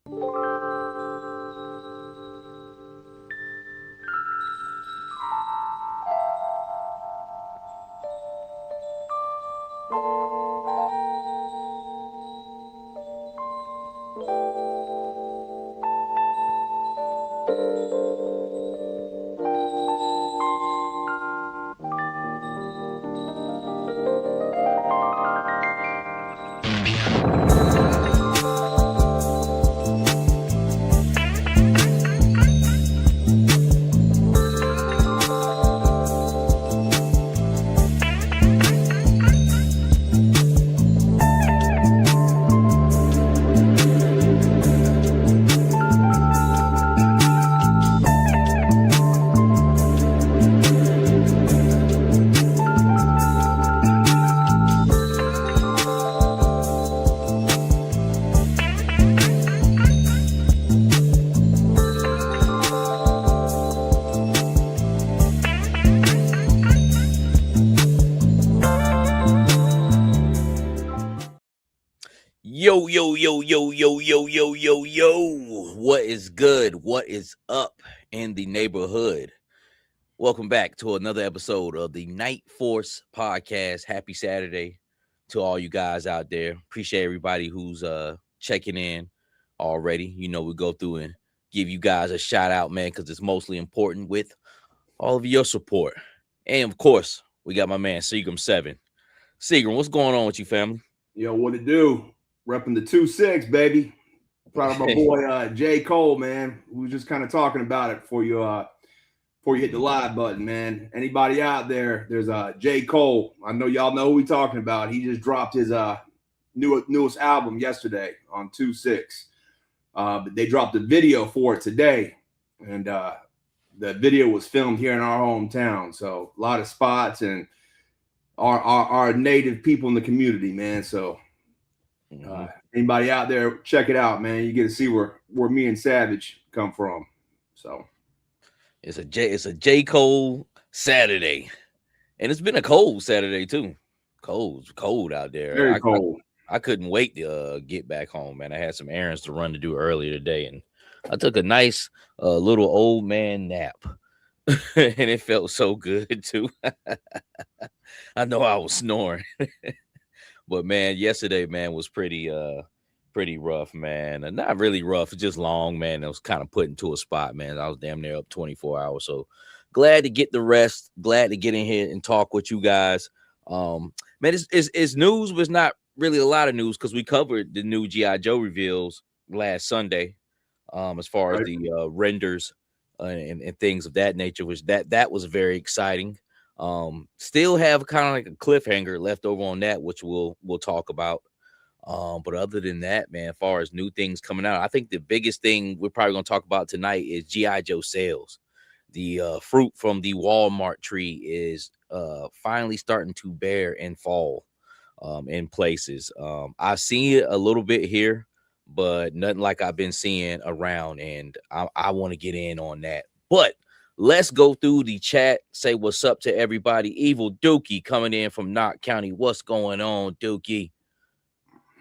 Yo, yo, yo, yo, yo, yo, yo, yo, yo. What is good? What is up in the neighborhood? Welcome back to another episode of the Night Force podcast. Happy Saturday to all you guys out there. Appreciate everybody who's checking in already. You know, we go through and give you guys a shout out, man, because it's mostly important with all of your support. And of course, we got my man Seagram 7. Seagram, what's going on with you, family? Yo, what it do? Repping the 2-6, baby. Proud of my boy J. Cole, man. We were just kind of talking about it before you hit the live button, man. Anybody out there? There's J. Cole. I know y'all know who we talking about. He just dropped his newest album yesterday on 2-6. But they dropped a video for it today, and the video was filmed here in our hometown. So a lot of spots and our native people in the community, man. So. Anybody out there, check it out, man. You get to see where me and Savage come from. So it's a J. Cole Saturday, and it's been a cold Saturday too. Cold out there. Very cold. I couldn't wait to get back home, man. I had some errands to run to do earlier today, and I took a nice little old man nap, and it felt so good too. I know I was snoring. But man, yesterday, man, was pretty rough, man. And not really rough, just long, man. It was kind of put into a spot, man. I was damn near up 24 hours. So glad to get the rest, glad to get in here and talk with you guys. Man, it's news, but it's not really a lot of news because we covered the new Gjoe reveals last Sunday, as far as the renders and things of that nature, which that was very exciting. Still have kind of like a cliffhanger left over on that, which we'll talk about. But other than that, man, as far as new things coming out, I think the biggest thing we're probably going to talk about tonight is G.I. Joe sales. The fruit from the Walmart tree is finally starting to bear and fall in places. I've seen it a little bit here, but nothing like I've been seeing around, and I want to get in on that. But let's go through the chat. Say what's up to everybody. Evil Dookie coming in from Knott County. What's going on, Dookie?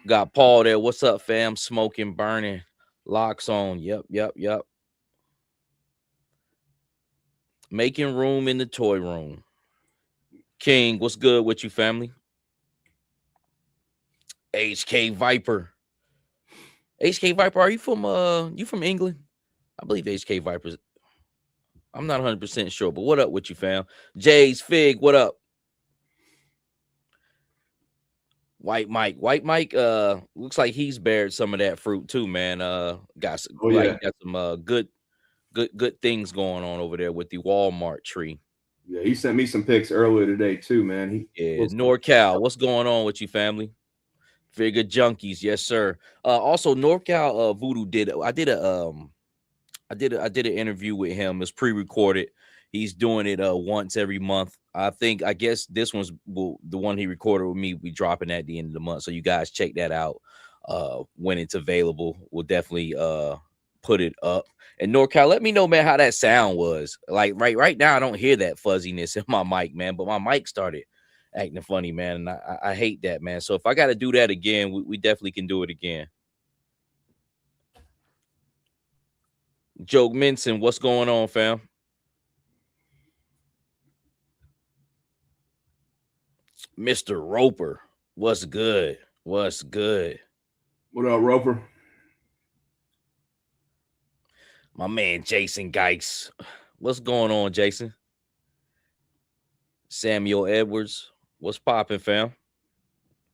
Got Paul there. What's up, fam? Smoking, burning. Locks on. Yep. Making room in the toy room. King, what's good with you, family? HK Viper. HK Viper, are you from England? I believe HK Viper's. I'm not 100% sure, but what up with you, fam? Jay's Figue, what up? White Mike looks like he's bared some of that fruit too, man. Got some good things going on over there with the Walmart tree. Yeah, he sent me some pics earlier today too, man. NorCal, what's going on with you, family? Figure junkies, yes, sir. Also, NorCal Voodoo I did an interview with him. It's pre-recorded. He's doing it once every month. I guess this one's the one he recorded with me. We dropping at the end of the month, so you guys check that out when it's available. We'll definitely put it up. And NorCal, let me know, man, how that sound was. Like right now, I don't hear that fuzziness in my mic, man. But my mic started acting funny, man, and I hate that, man. So if I got to do that again, we definitely can do it again. Joe Minson, what's going on, fam? Mr. Roper, what's good? What's good? What up, Roper? My man Jason Geis, what's going on, Jason? Samuel Edwards, what's popping, fam?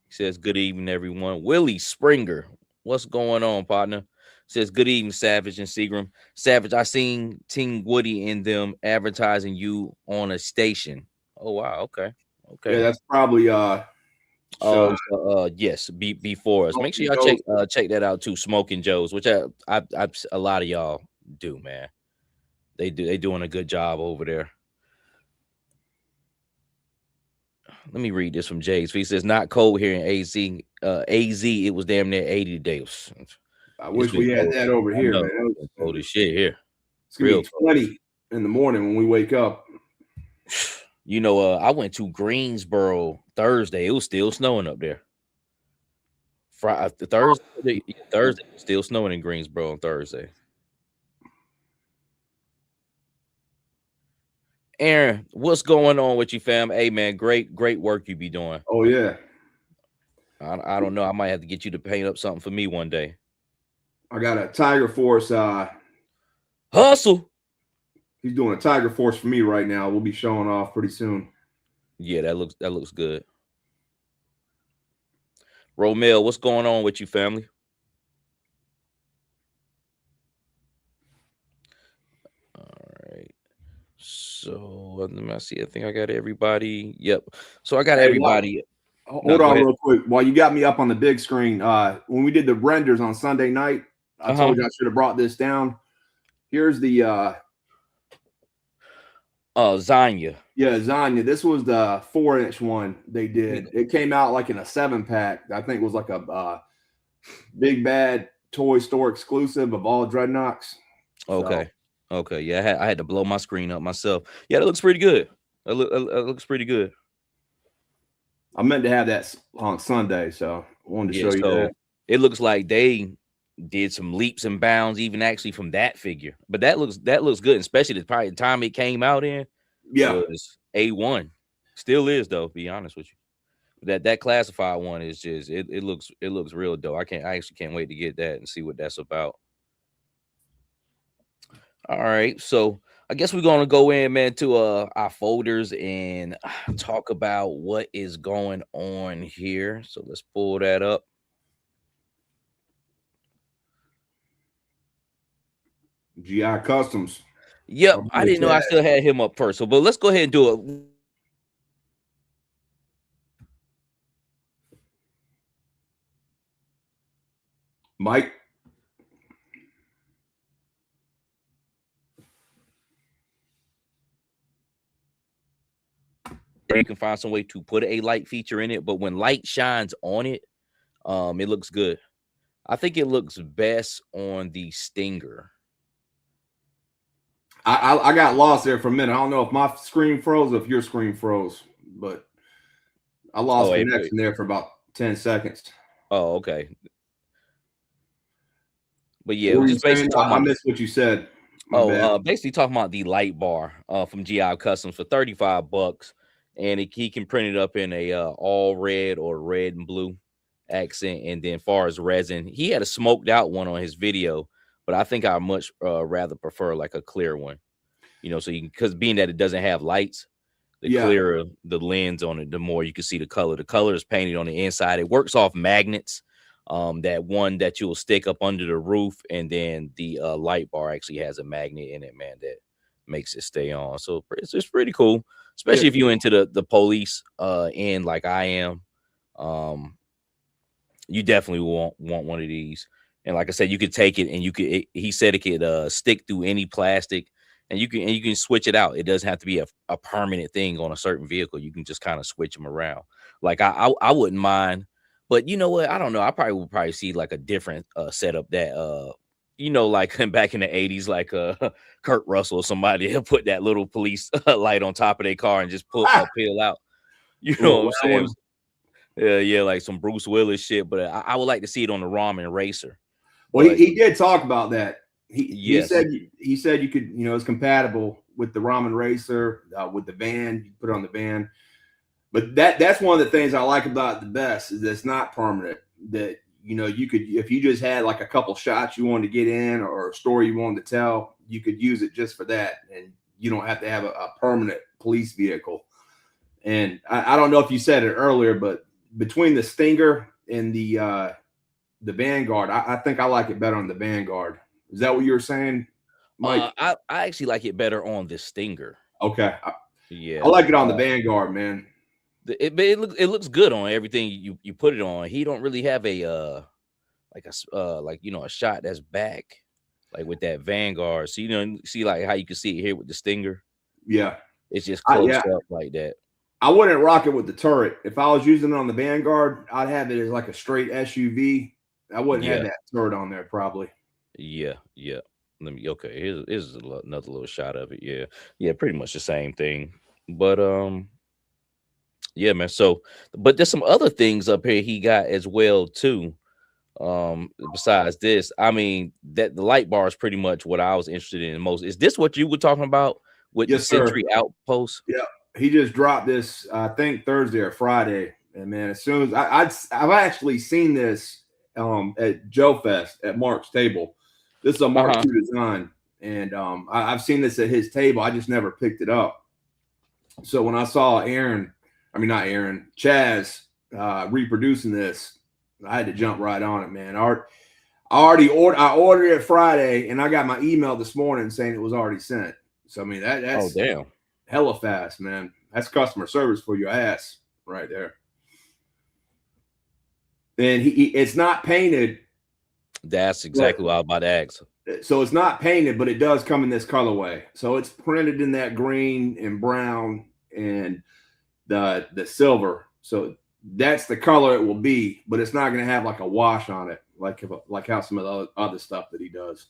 He says, good evening, everyone. Willie Springer, what's going on, partner? Says, good evening, Savage and Seagram. Savage, I seen Team Woody in them advertising you on a station. Oh, wow. Okay. Okay. Yeah, that's probably Yes, before us. Make sure y'all check that out too. Smoking Joe's, which I a lot of y'all do, man. They doing a good job over there. Let me read this from Jays. He says, not cold here in AZ. AZ, it was damn near 80 today. I wish we had that over here, man. Cold as shit here. It's gonna be 20 in the morning when we wake up. You know, I went to Greensboro Thursday. It was still snowing up there. Thursday, still snowing in Greensboro on Thursday. Aaron, what's going on with you, fam? Hey, man, great work you be doing. Oh, yeah. I don't know. I might have to get you to paint up something for me one day. I got a Tiger Force. Hustle. He's doing a Tiger Force for me right now. We'll be showing off pretty soon. Yeah, that looks good. Romel, what's going on with you, family? All right. So let me see. I think I got everybody. Yep. So I got everybody. Hold on real quick. While you got me up on the big screen, when we did the renders on Sunday night, I told you I should have brought this down. Here's the Zanya. Yeah, Zanya. This was the 4-inch one they did. It came out like in a 7-pack. I think it was like a Big Bad Toy Store exclusive of all Dreadnoughts. Okay. So. Okay. Yeah, I had to blow my screen up myself. Yeah, that looks pretty good. It looks pretty good. I meant to have that on Sunday, so I wanted to show you that. It looks like they did some leaps and bounds, even actually from that figure. But that looks good, especially the time it came out in. Yeah, was A1. Still is, though. Be honest with you, that classified one is just it looks real dope. I actually can't wait to get that and see what that's about. All right, so I guess we're gonna go in, man, to our folders and talk about what is going on here. So let's pull that up. GI Customs. Yep, I didn't know I still had him up first. So, but let's go ahead and do it. Mike. You can find some way to put a light feature in it, but when light shines on it, it looks good. I think it looks best on the Stinger. I got lost there for a minute. I don't know if my screen froze or if your screen froze, but I lost connection there for about 10 seconds. Oh, okay. But yeah, it was just basically I missed what you said. Basically talking about the light bar from GI Customs for $35, and he can print it up in a all red or red and blue accent. And then far as resin, he had a smoked out one on his video, but I think I much rather prefer like a clear one, you know, so you can, because being that it doesn't have lights, the clearer the lens on it, the more you can see the color. The color is painted on the inside. It works off magnets. That one that you will stick up under the roof, and then the light bar actually has a magnet in it, man, that makes it stay on. So it's pretty cool, especially if you're into the police end like I am. You definitely want one of these. And like I said, you could take it and he said it could stick through any plastic, and you can switch it out. It doesn't have to be a permanent thing on a certain vehicle. You can just kind of switch them around. Like I wouldn't mind. But you know what? I don't know. I would probably see like a different setup that, you know, like back in the 80s, like Kurt Russell or somebody put that little police light on top of their car and just peel out. You know what I'm saying? Yeah, like some Bruce Willis shit. But I would like to see it on the Ramen Racer. Well, he did talk about that. He Yes. said you could, it's compatible with the Ramen Racer, with the van. You put it on the van. But that's one of the things I like about the best is it's not permanent. That you could, if you just had like a couple shots you wanted to get in or a story you wanted to tell, you could use it just for that, and you don't have to have a permanent police vehicle. And I don't know if you said it earlier, but between the Stinger and the Vanguard, I think I like it better on the Vanguard. Is that what you were saying, Mike? I actually like it better on the Stinger. Okay, Yeah, I like it on the Vanguard, man. it looks good on everything you put it on. He don't really have a a shot that's back like with that Vanguard. So see like how you can see it here with the Stinger. Yeah, It's just close yeah. up like that. I wouldn't rock it with the turret. If I was using it on the Vanguard, I'd have it as like a straight SUV. I wouldn't have that turret on there probably. Yeah. Okay. Here's another little shot of it. Yeah, pretty much the same thing. But yeah, man. So, but there's some other things up here he got as well too. Besides this, I mean, that the light bar is pretty much what I was interested in most. Is this what you were talking about with the Sentry Outpost? Yeah, he just dropped this, I think Thursday or Friday. And man, as soon as I've actually seen this at Gjoe Fest at Mark's table. This is a Mark II design, and I've seen this at his table. I just never picked it up. So when I saw Chaz reproducing this, I had to jump right on it, man. I ordered it Friday, and I got my email this morning saying it was already sent. So I mean that's damn, hella fast, man. That's customer service for your ass right there. And it's not painted. That's exactly what I was about to ask. So it's not painted, but it does come in this colorway. So it's printed in that green and brown and the silver. So that's the color it will be, but it's not going to have like a wash on it, like how some of the other stuff that he does.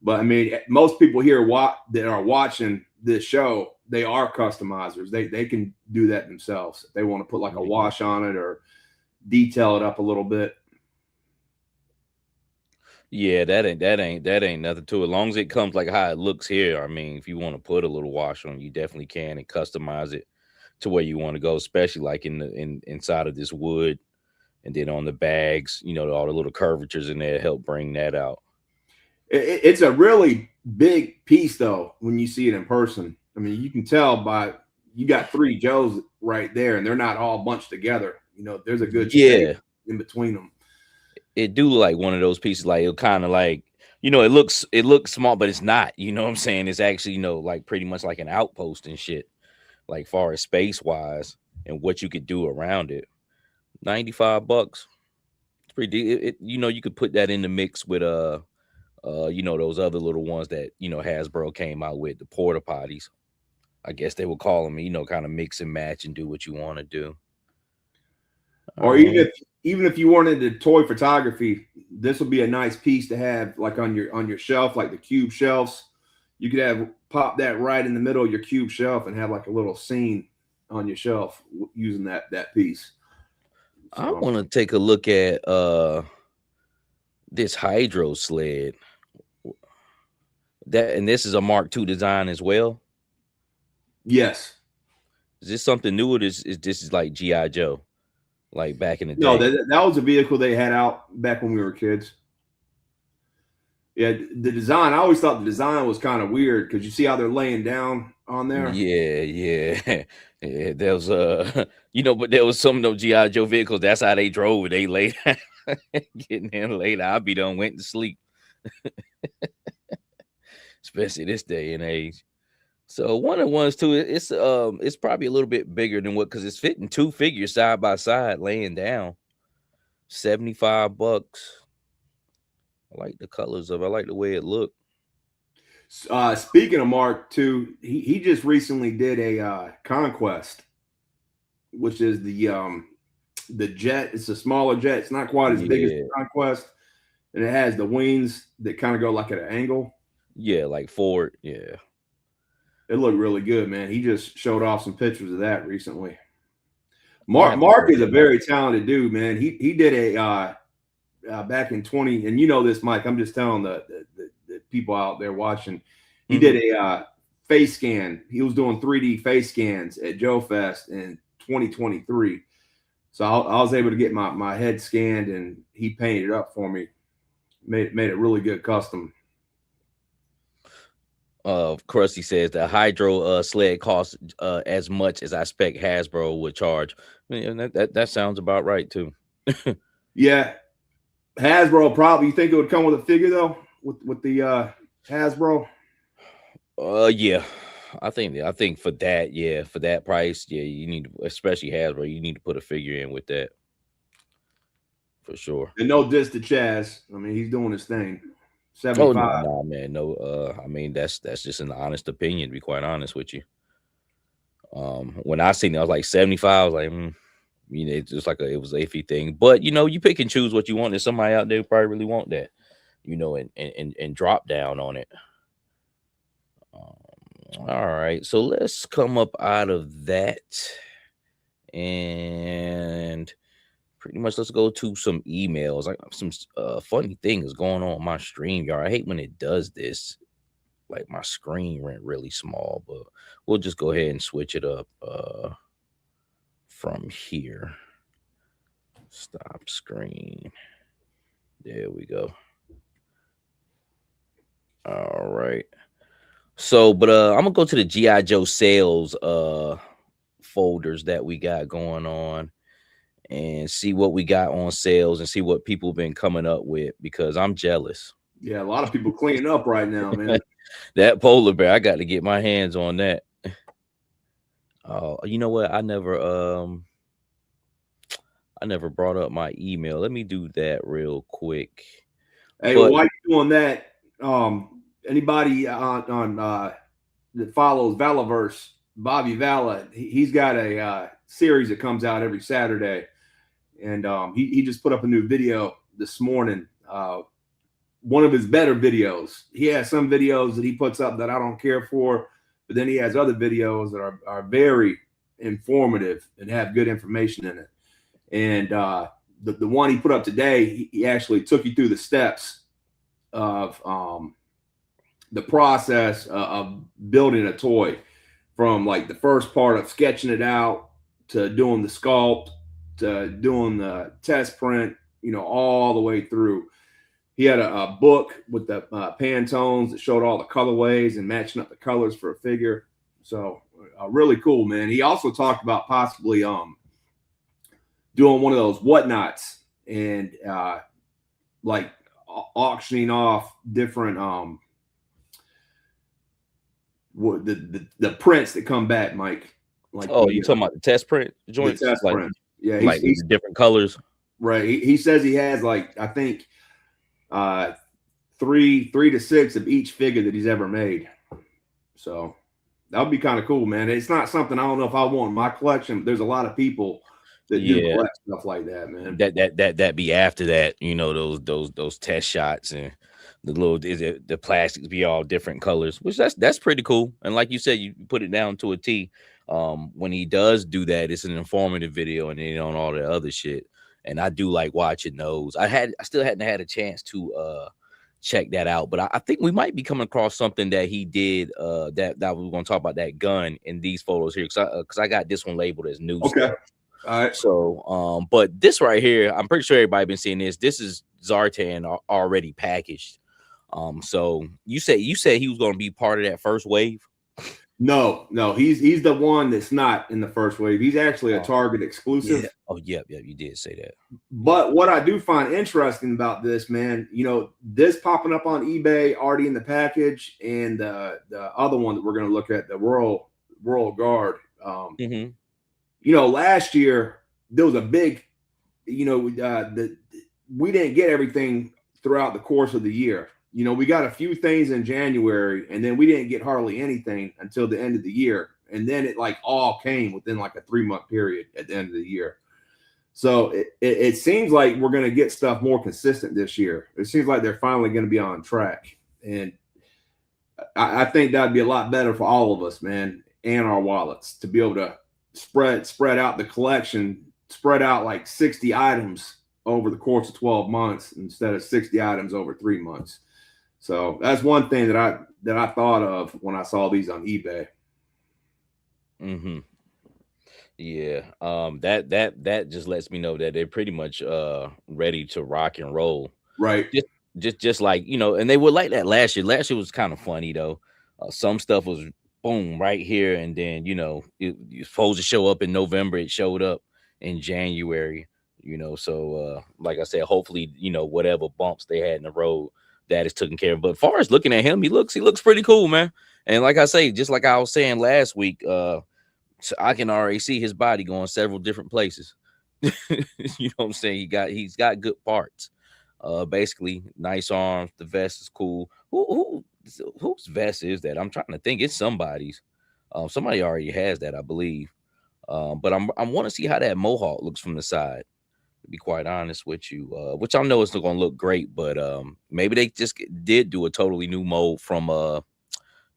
But I mean, most people here that are watching this show, they are customizers. They can do that themselves. If they want to put like a wash on it or detail it up a little bit. Yeah, that ain't nothing to it. As long as it comes like how it looks here. I mean, if you want to put a little wash on, you definitely can and customize it to where you want to go, especially like inside of this wood, and then on the bags, all the little curvatures in there help bring that out. It's a really big piece though when you see it in person. I mean, you can tell you got 3 Joes right there, and they're not all bunched together. There's a good space in between them. It do like one of those pieces, like it kind of like, it looks small, but it's not, what I'm saying? It's actually, like pretty much like an outpost and shit, like far as space wise and what you could do around it. $95. It's pretty you could put that in the mix with those other little ones that Hasbro came out with, the porta potties. I guess they would call them, kind of mix and match and do what you want to do. Or even if you wanted to toy photography, this would be a nice piece to have like on your shelf, like the cube shelves. You could pop that right in the middle of your cube shelf and have like a little scene on your shelf using that piece. So, I want to take a look at this hydro sled. And this is a Mark II design as well. Yes. Is this something new, or this is like G.I. Joe? Like back in the day? No, that was a vehicle they had out back when we were kids. Yeah, the design, I always thought the design was kind of weird because you see how they're laying down on there. Yeah. There was but there was some of those G.I. Joe vehicles. That's how they drove. They laid getting in later. I'll be done went to sleep. Especially this day and age. So one of the ones too, it's probably a little bit bigger than because it's fitting 2 figures side by side laying down. $75. I like the colors of it. I like the way it looked. Speaking of Mark II, he just recently did a Conquest, which is the jet. It's a smaller jet. It's not quite as big as the Conquest, and it has the wings that kind of go like at an angle. Yeah, like forward. Yeah. It looked really good, man. He just showed off some pictures of that recently. Mark is a very talented dude, man. He did a back in 20, and you know this, Mike. I'm just telling the people out there watching. He did a face scan. He was doing 3D face scans at Gjoe Fest in 2023. So I was able to get my head scanned, and he painted it up for me. Made it really good custom. Of course, he says the hydro sled costs as much as I expect Hasbro would charge. I mean, that sounds about right too. Yeah, Hasbro probably. You think it would come with a figure though, with the Hasbro? Yeah, I think for that, yeah, for that price, yeah, you need to, especially Hasbro, you need to put a figure in with that for sure. And no diss to Chaz. I mean, he's doing his thing. Oh 75. no, man, no. I mean that's just an honest opinion. To be quite honest with you, when I seen it, I was like 75. I was like, you know, it's just like it was a iffy thing. But you know, you pick and choose what you want. There's somebody out there who probably really want that, you know, and drop down on it. All right, so let's come up out of that, and pretty much let's go to some emails. I got some funny things going on my stream, y'all. I hate when it does this. Like my screen went really small, but we'll just go ahead and switch it up from here. Stop screen. There we go. All right. So, but I'm gonna go to the G.I. Joe sales folders that we got going on and see what we got on sales and see what people have been coming up with, because I'm jealous. Yeah, a lot of people cleaning up right now, man. That polar bear, I got to get my hands on that. Oh, you know what? I never brought up my email. Let me do that real quick. Hey, But while you're doing that, anybody on that follows Valaverse, Bobby Vala, he's got a series that comes out every Saturday, and he just put up a new video this morning. One of his better videos. He has some videos that he puts up that I don't care for, but then he has other videos that are very informative and have good information in it. And the one he put up today, he actually took you through the steps of the process of building a toy, from like the first part of sketching it out to doing the sculpt to doing the test print, you know, all the way through. He had a book with the Pantones that showed all the colorways and matching up the colors for a figure. So really cool, man. He also talked about possibly doing one of those whatnots and like auctioning off different the prints that come back, Mike. Like, you talking about the test print joints? The test like, print. Yeah, he's different colors. Right. He says he has like, I think 3 to 6 of each figure that he's ever made. So that would be kind of cool, man. It's not something I don't know if I want in my collection. There's a lot of people that do collect stuff like that, man. That be after that, you know, those test shots and the plastics be all different colors, which that's pretty cool. And like you said, you put it down to a T. When he does do that, it's an informative video, and then on all the other shit. And I do like watching those. I still hadn't had a chance to check that out, but I think we might be coming across something that he did that we're going to talk about, that gun in these photos here, because I got this one labeled as new stuff. All right. So but this right here, I'm pretty sure everybody been seeing this. This is Zartan already packaged. So you said he was going to be part of that first wave. No, he's the one that's not in the first wave. He's actually a Target exclusive. Yeah. Oh, yeah, you did say that. But what I do find interesting about this, man, you know, this popping up on eBay already in the package, and the other one that we're going to look at, the Royal Guard. You know, last year there was a big, you know, we didn't get everything throughout the course of the year. You know, we got a few things in January, and then we didn't get hardly anything until the end of the year. And then it like all came within like a 3-month period at the end of the year. So it seems like we're going to get stuff more consistent this year. It seems like they're finally going to be on track. And I think that'd be a lot better for all of us, man, and our wallets, to be able to spread out the collection, spread out like 60 items over the course of 12 months instead of 60 items over 3 months. So that's one thing that I thought of when I saw these on eBay. Mm-hmm. Yeah. That just lets me know that they're pretty much ready to rock and roll. Right. Just like, and they were like that last year. Last year was kind of funny though. Some stuff was boom right here, and then you're supposed to show up in November. It showed up in January. So like I said, hopefully whatever bumps they had in the road, that is taken care of. But as far as looking at him, he looks pretty cool, man. And like I say, just like I was saying last week, so I can already see his body going several different places. You know what I'm saying? He's got good parts. Basically nice arms. The vest is cool. Whose vest is that? I'm trying to think. It's somebody's. Somebody already has that, I believe. But I want to see how that mohawk looks from the side. To be quite honest with you, which I know it's not gonna look great, but maybe they just did do a totally new mold from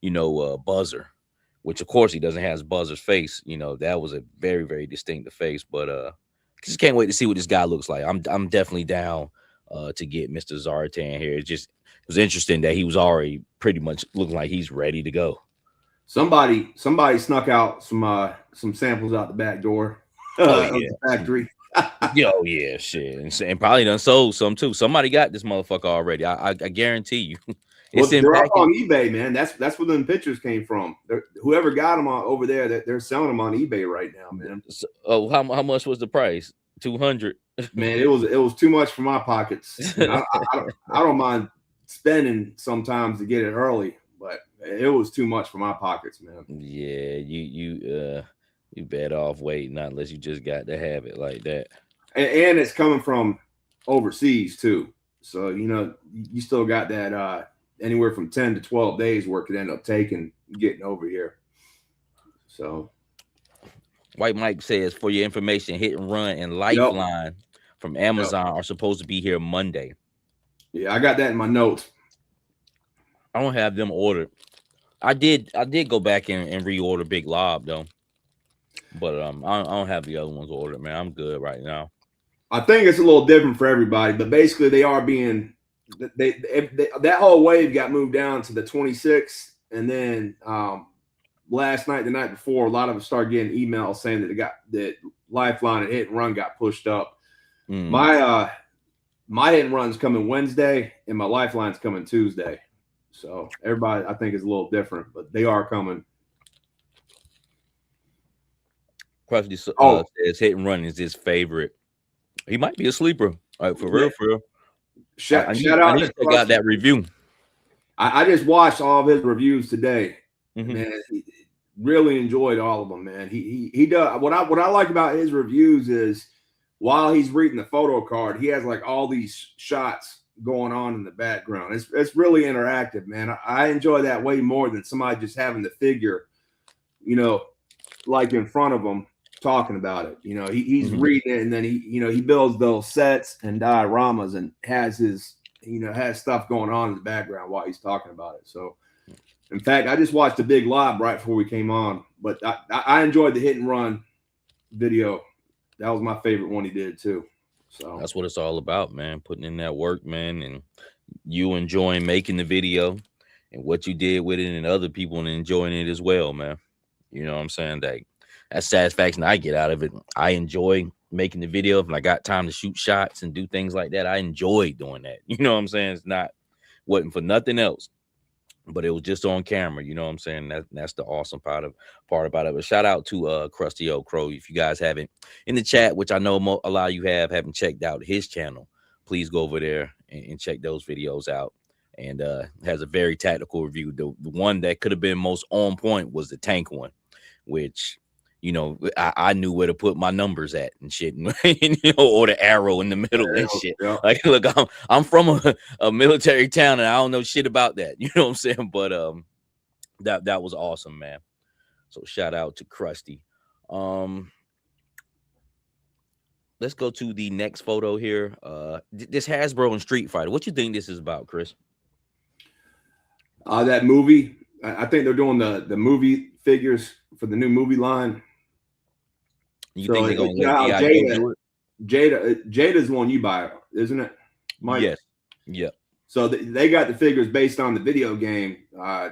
Buzzer, which of course he doesn't have Buzzer's face. That was a very, very distinctive face, but just can't wait to see what this guy looks like. I'm definitely down to get Mr. Zartan here. It was interesting that he was already pretty much looking like he's ready to go. Somebody snuck out some samples out the back door of the factory. Oh yeah, shit, and probably done sold some too. Somebody got this motherfucker already. I guarantee you. Well, they're up on eBay, man. That's where the pictures came from. Whoever got them over there, they're selling them on eBay right now, man. So, how much was the price? 200. Man, it was too much for my pockets. I don't mind spending sometimes to get it early, but it was too much for my pockets, man. Yeah, you better off waiting, not unless you just got to have it like that. And it's coming from overseas too, so you still got that anywhere from 10 to 12 days where it could end up getting over here. So White Mike says, for your information, Hit and Run and Lifeline from Amazon are supposed to be here Monday. Yeah, I got that in my notes. I don't have them ordered. I did go back and reorder Big Lob though, but I don't have the other ones ordered, man. I'm good right now. I think it's a little different for everybody, but basically they are being that whole wave got moved down to the 26th, and then last night, the night before, a lot of us started getting emails saying that Lifeline and Hit and Run got pushed up. My Hit and Run's coming Wednesday, and my Lifeline's coming Tuesday. So everybody, I think, is a little different, but they are coming. Crusty says Hit and Run is his favorite. He might be a sleeper. All right, for real. Shout out! I need to check out that review. I just watched all of his reviews today. Mm-hmm. Man, he really enjoyed all of them. Man, he does. What I like about his reviews is while he's reading the photo card, he has like all these shots going on in the background. It's really interactive, man. I enjoy that way more than somebody just having the figure, like in front of him talking about it. He's reading it, and then he builds those sets and dioramas and has has stuff going on in the background while he's talking about it. So in fact, I just watched a Big Lob right before we came on, but I enjoyed the Hit and Run video. That was my favorite one he did too. So that's what it's all about, man. Putting in that work, man, and you enjoying making the video and what you did with it, and other people enjoying it as well, man. You know what I'm saying? That's satisfaction I get out of it. I enjoy making the video. If I got time to shoot shots and do things like that, I enjoy doing that. You know what I'm saying? Wasn't for nothing else, but it was just on camera. You know what I'm saying? That's the awesome part about it. But shout out to Krusty Old Crow. If you guys haven't in the chat, which I know a lot of you haven't checked out his channel, please go over there and check those videos out. And has a very tactical review. The one that could have been most on point was the tank one, which I knew where to put my numbers at and shit, or the arrow in the middle and shit. Yeah. Like, look, I'm from a military town and I don't know shit about that. You know what I'm saying? But that was awesome, man. So shout out to Krusty. Let's go to the next photo here. This Hasbro and Street Fighter. What you think this is about, Chris? That movie. I think they're doing the movie figures for the new movie line. You think they're gonna let Jada's the one you buy, isn't it, Mike? Yes. Yep. So they got the figures based on the video game.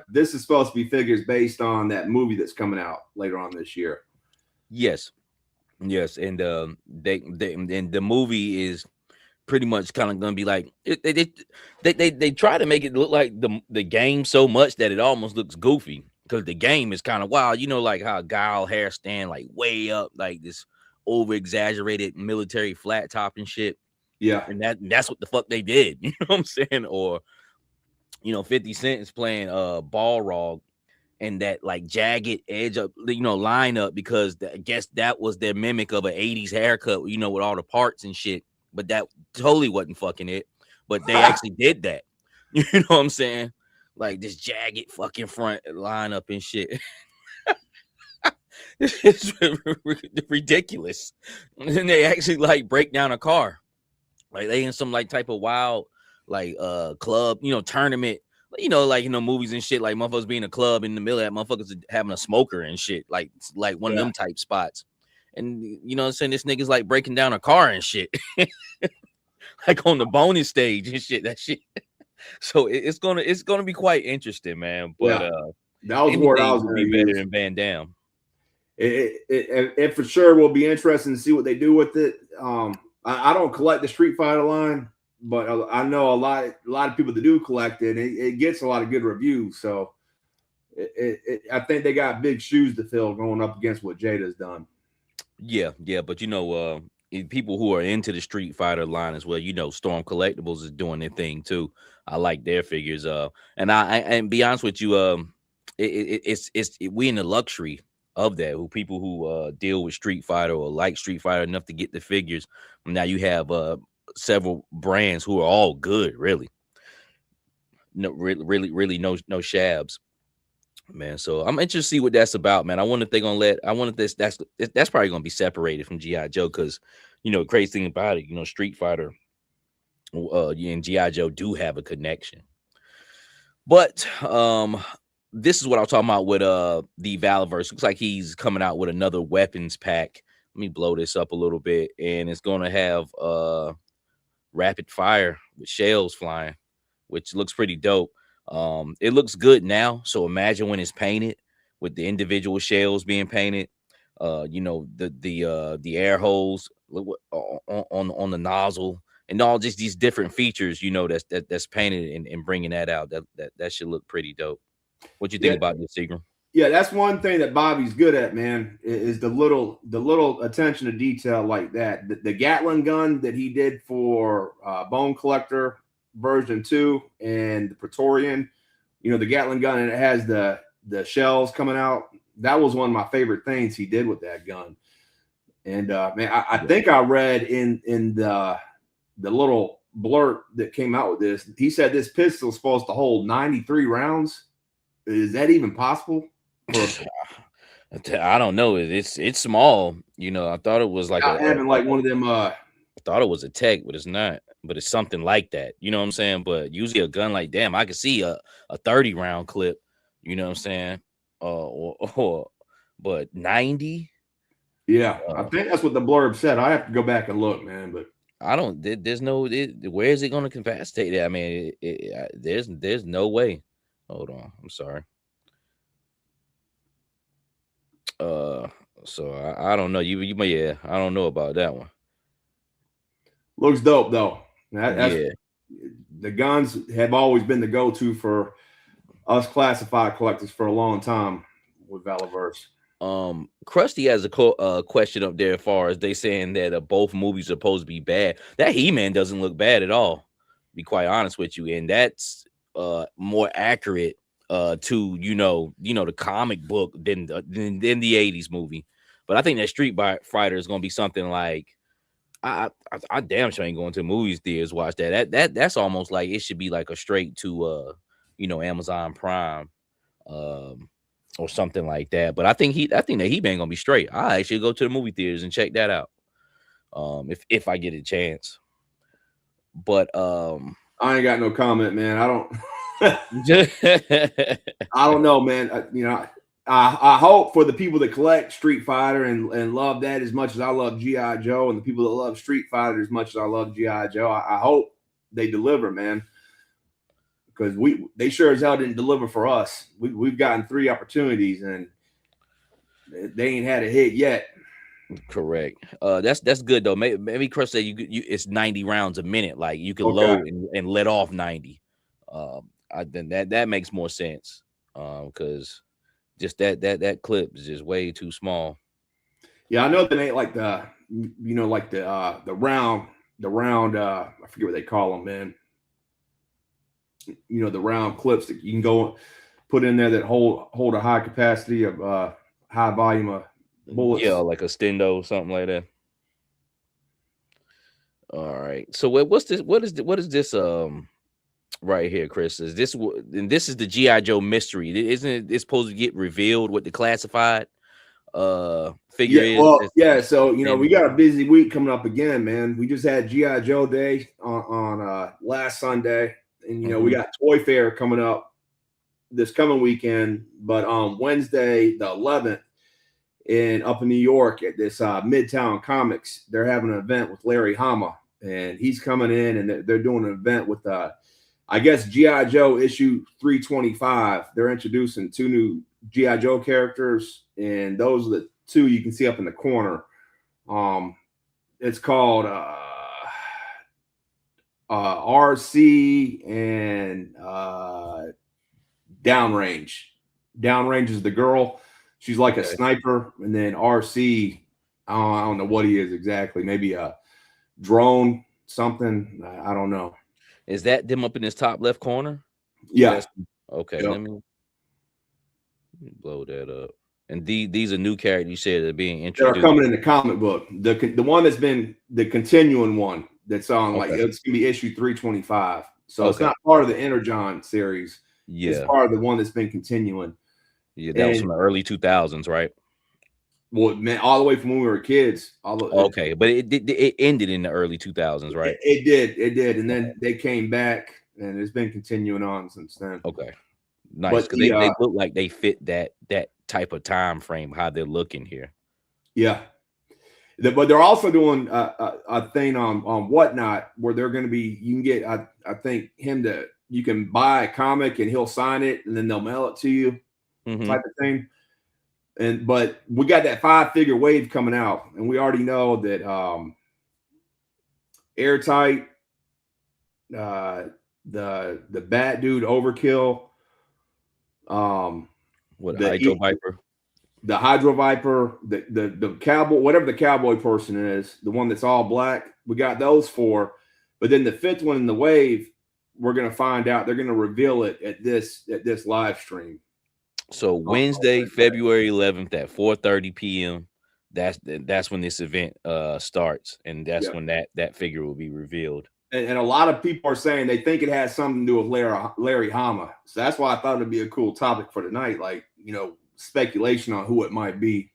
This is supposed to be figures based on that movie that's coming out later on this year. Yes, and and the movie is pretty much kind of gonna be like they try to make it look like the game so much that it almost looks goofy, because the game is kind of wild. You know, like how Guile hair stand like way up, like this over exaggerated military flat top and shit. Yeah, and that's what the fuck they did. You know what I'm saying? Or 50 Cent is playing Balrog, and that like jagged edge up, line up, because I guess that was their mimic of an 80s haircut, with all the parts and shit. But that totally wasn't fucking it. But they actually did that. You know what I'm saying? Like this jagged fucking front lineup and shit. It's ridiculous. And they actually like break down a car. Like they in some like type of wild like club, tournament. Movies and shit, like motherfuckers being a club in the middle of that, motherfuckers having a smoker and shit, like one of them type spots. And you know what I'm saying, this nigga's like breaking down a car and shit. Like on the bonus stage and shit. That shit. So it's gonna be quite interesting, man. But that was what I was gonna be better than Van Damme. It for sure will be interesting to see what they do with it. I don't collect the Street Fighter line, but I know a lot of people that do collect it. It gets a lot of good reviews. So I think they got big shoes to fill going up against what Jada's done. Yeah, but people who are into the Street Fighter line as well, Storm Collectibles is doing their thing too. I like their figures. And be honest with you, it's we in the luxury of that. People who deal with Street Fighter or like Street Fighter enough to get the figures. Now you have several brands who are all good, really. No, really no shabs, man. So I'm interested to see what that's about, man. I wonder if they're gonna that's probably gonna be separated from G.I. Joe, because the crazy thing about it, Street Fighter and G.I. Joe do have a connection. But this is what I'm talking about with the Valiverse. Looks like he's coming out with another weapons pack. Let me blow this up a little bit, and it's gonna have rapid fire with shells flying, which looks pretty dope. It looks good now, so imagine when it's painted with the individual shells being painted. The air holes on the nozzle, and all just these different features, that's painted, and bringing that out. That should look pretty dope. What you think about this, Seagram? Yeah, that's one thing that Bobby's good at, man, is the little attention to detail like that. The Gatling gun that he did for Bone Collector version 2 and the Praetorian, the Gatling gun, and it has the shells coming out. That was one of my favorite things he did with that gun. And man, I think I read in the little blurb that came out with this, he said this pistol is supposed to hold 93 rounds. Is that even possible? I don't know. It's small. I thought it was like one of them. I thought it was a tech, but it's not. But it's something like that. You know what I'm saying? But usually a gun like, damn, I could see a 30 round clip. You know what I'm saying? But 90. Yeah, I think that's what the blurb said. I have to go back and look, man. But I don't. There's no. Where is it going to capacitate that? I mean, there's no way. Hold on. I'm sorry. So I don't know. You yeah, I don't know about that one. Looks dope though. The guns have always been the go-to for us classified collectors for a long time with Valiverse. Krusty has a question up there as far as they saying that both movies are supposed to be bad. That He-Man doesn't look bad at all, to be quite honest with you, and that's more accurate to the comic book than the 80s movie. But I think that Street Fighter is gonna be something like I damn sure ain't going to movies theaters watch that. That's almost like it should be like a straight to Amazon Prime or something like that. But I think that He-Man gonna be straight. I actually go to the movie theaters and check that out if I get a chance. But I ain't got no comment, man. I don't I don't know, man. I hope for the people that collect Street Fighter and love that as much as I love G.I. Joe, and the people that love Street Fighter as much as I love G.I. Joe, I hope they deliver, man. because they sure as hell didn't deliver for us. We've gotten 3 opportunities and they ain't had a hit yet. Correct. That's good though. Maybe Chris said you it's 90 rounds a minute. Like you can load and let off 90. Then that makes more sense. Because just that clip is just way too small. Yeah, I know they ain't like the round I forget what they call them, man. The round clips that you can go put in there that hold a high capacity of high volume of bullets. Yeah, like a stendo, something like that. All right. So what's this? What is this? Right here, Chris. Is this the G.I. Joe mystery? Isn't it supposed to get revealed what the classified figure is? Well, yeah. So we got a busy week coming up again, man. We just had G.I. Joe Day on last Sunday, and we got Toy Fair coming up this coming weekend. But on Wednesday, the 11th, up in New York at this Midtown Comics, they're having an event with Larry Hama, and he's coming in, and they're doing an event with I guess G.I. Joe issue 325. They're introducing 2 new G.I. Joe characters, and those are the 2 you can see up in the corner. It's called RC and Downrange. Downrange is the girl. She's like a sniper, and then RC, I don't know what he is exactly. Maybe a drone, something. I don't know. Is that them up in this top left corner? Yeah. Okay. Yep. Let me blow that up. And these are new characters you said are being introduced. They're coming in the comic book. The one that's been the continuing one that's on like it's gonna be issue 325. So it's not part of the Energon series. Yeah, it's part of the one that's been continuing. Yeah, that was from the early 2000s, right? Well, man, all the way from when we were kids. Okay, but it ended in the early 2000s, right? It did, and then they came back, and it's been continuing on since then. Okay, nice, because they look like they fit that type of time frame, how they're looking here. Yeah, but they're also doing a thing on Whatnot where they're going to be. You can get, I think, you can buy a comic and he'll sign it, and then they'll mail it to you, type of thing. But we got that 5-figure wave coming out, and we already know that Airtight, the Bat Dude Overkill, the Hydro Viper, the cowboy, whatever the cowboy person is, the one that's all black. We got those 4, but then the 5th one in the wave, we're gonna find out. They're gonna reveal it at this live stream. So Wednesday, February 11th at 4:30 p.m. That's when this event starts, and that's when that figure will be revealed. And a lot of people are saying they think it has something to do with Larry Hama. So that's why I thought it'd be a cool topic for tonight, like speculation on who it might be.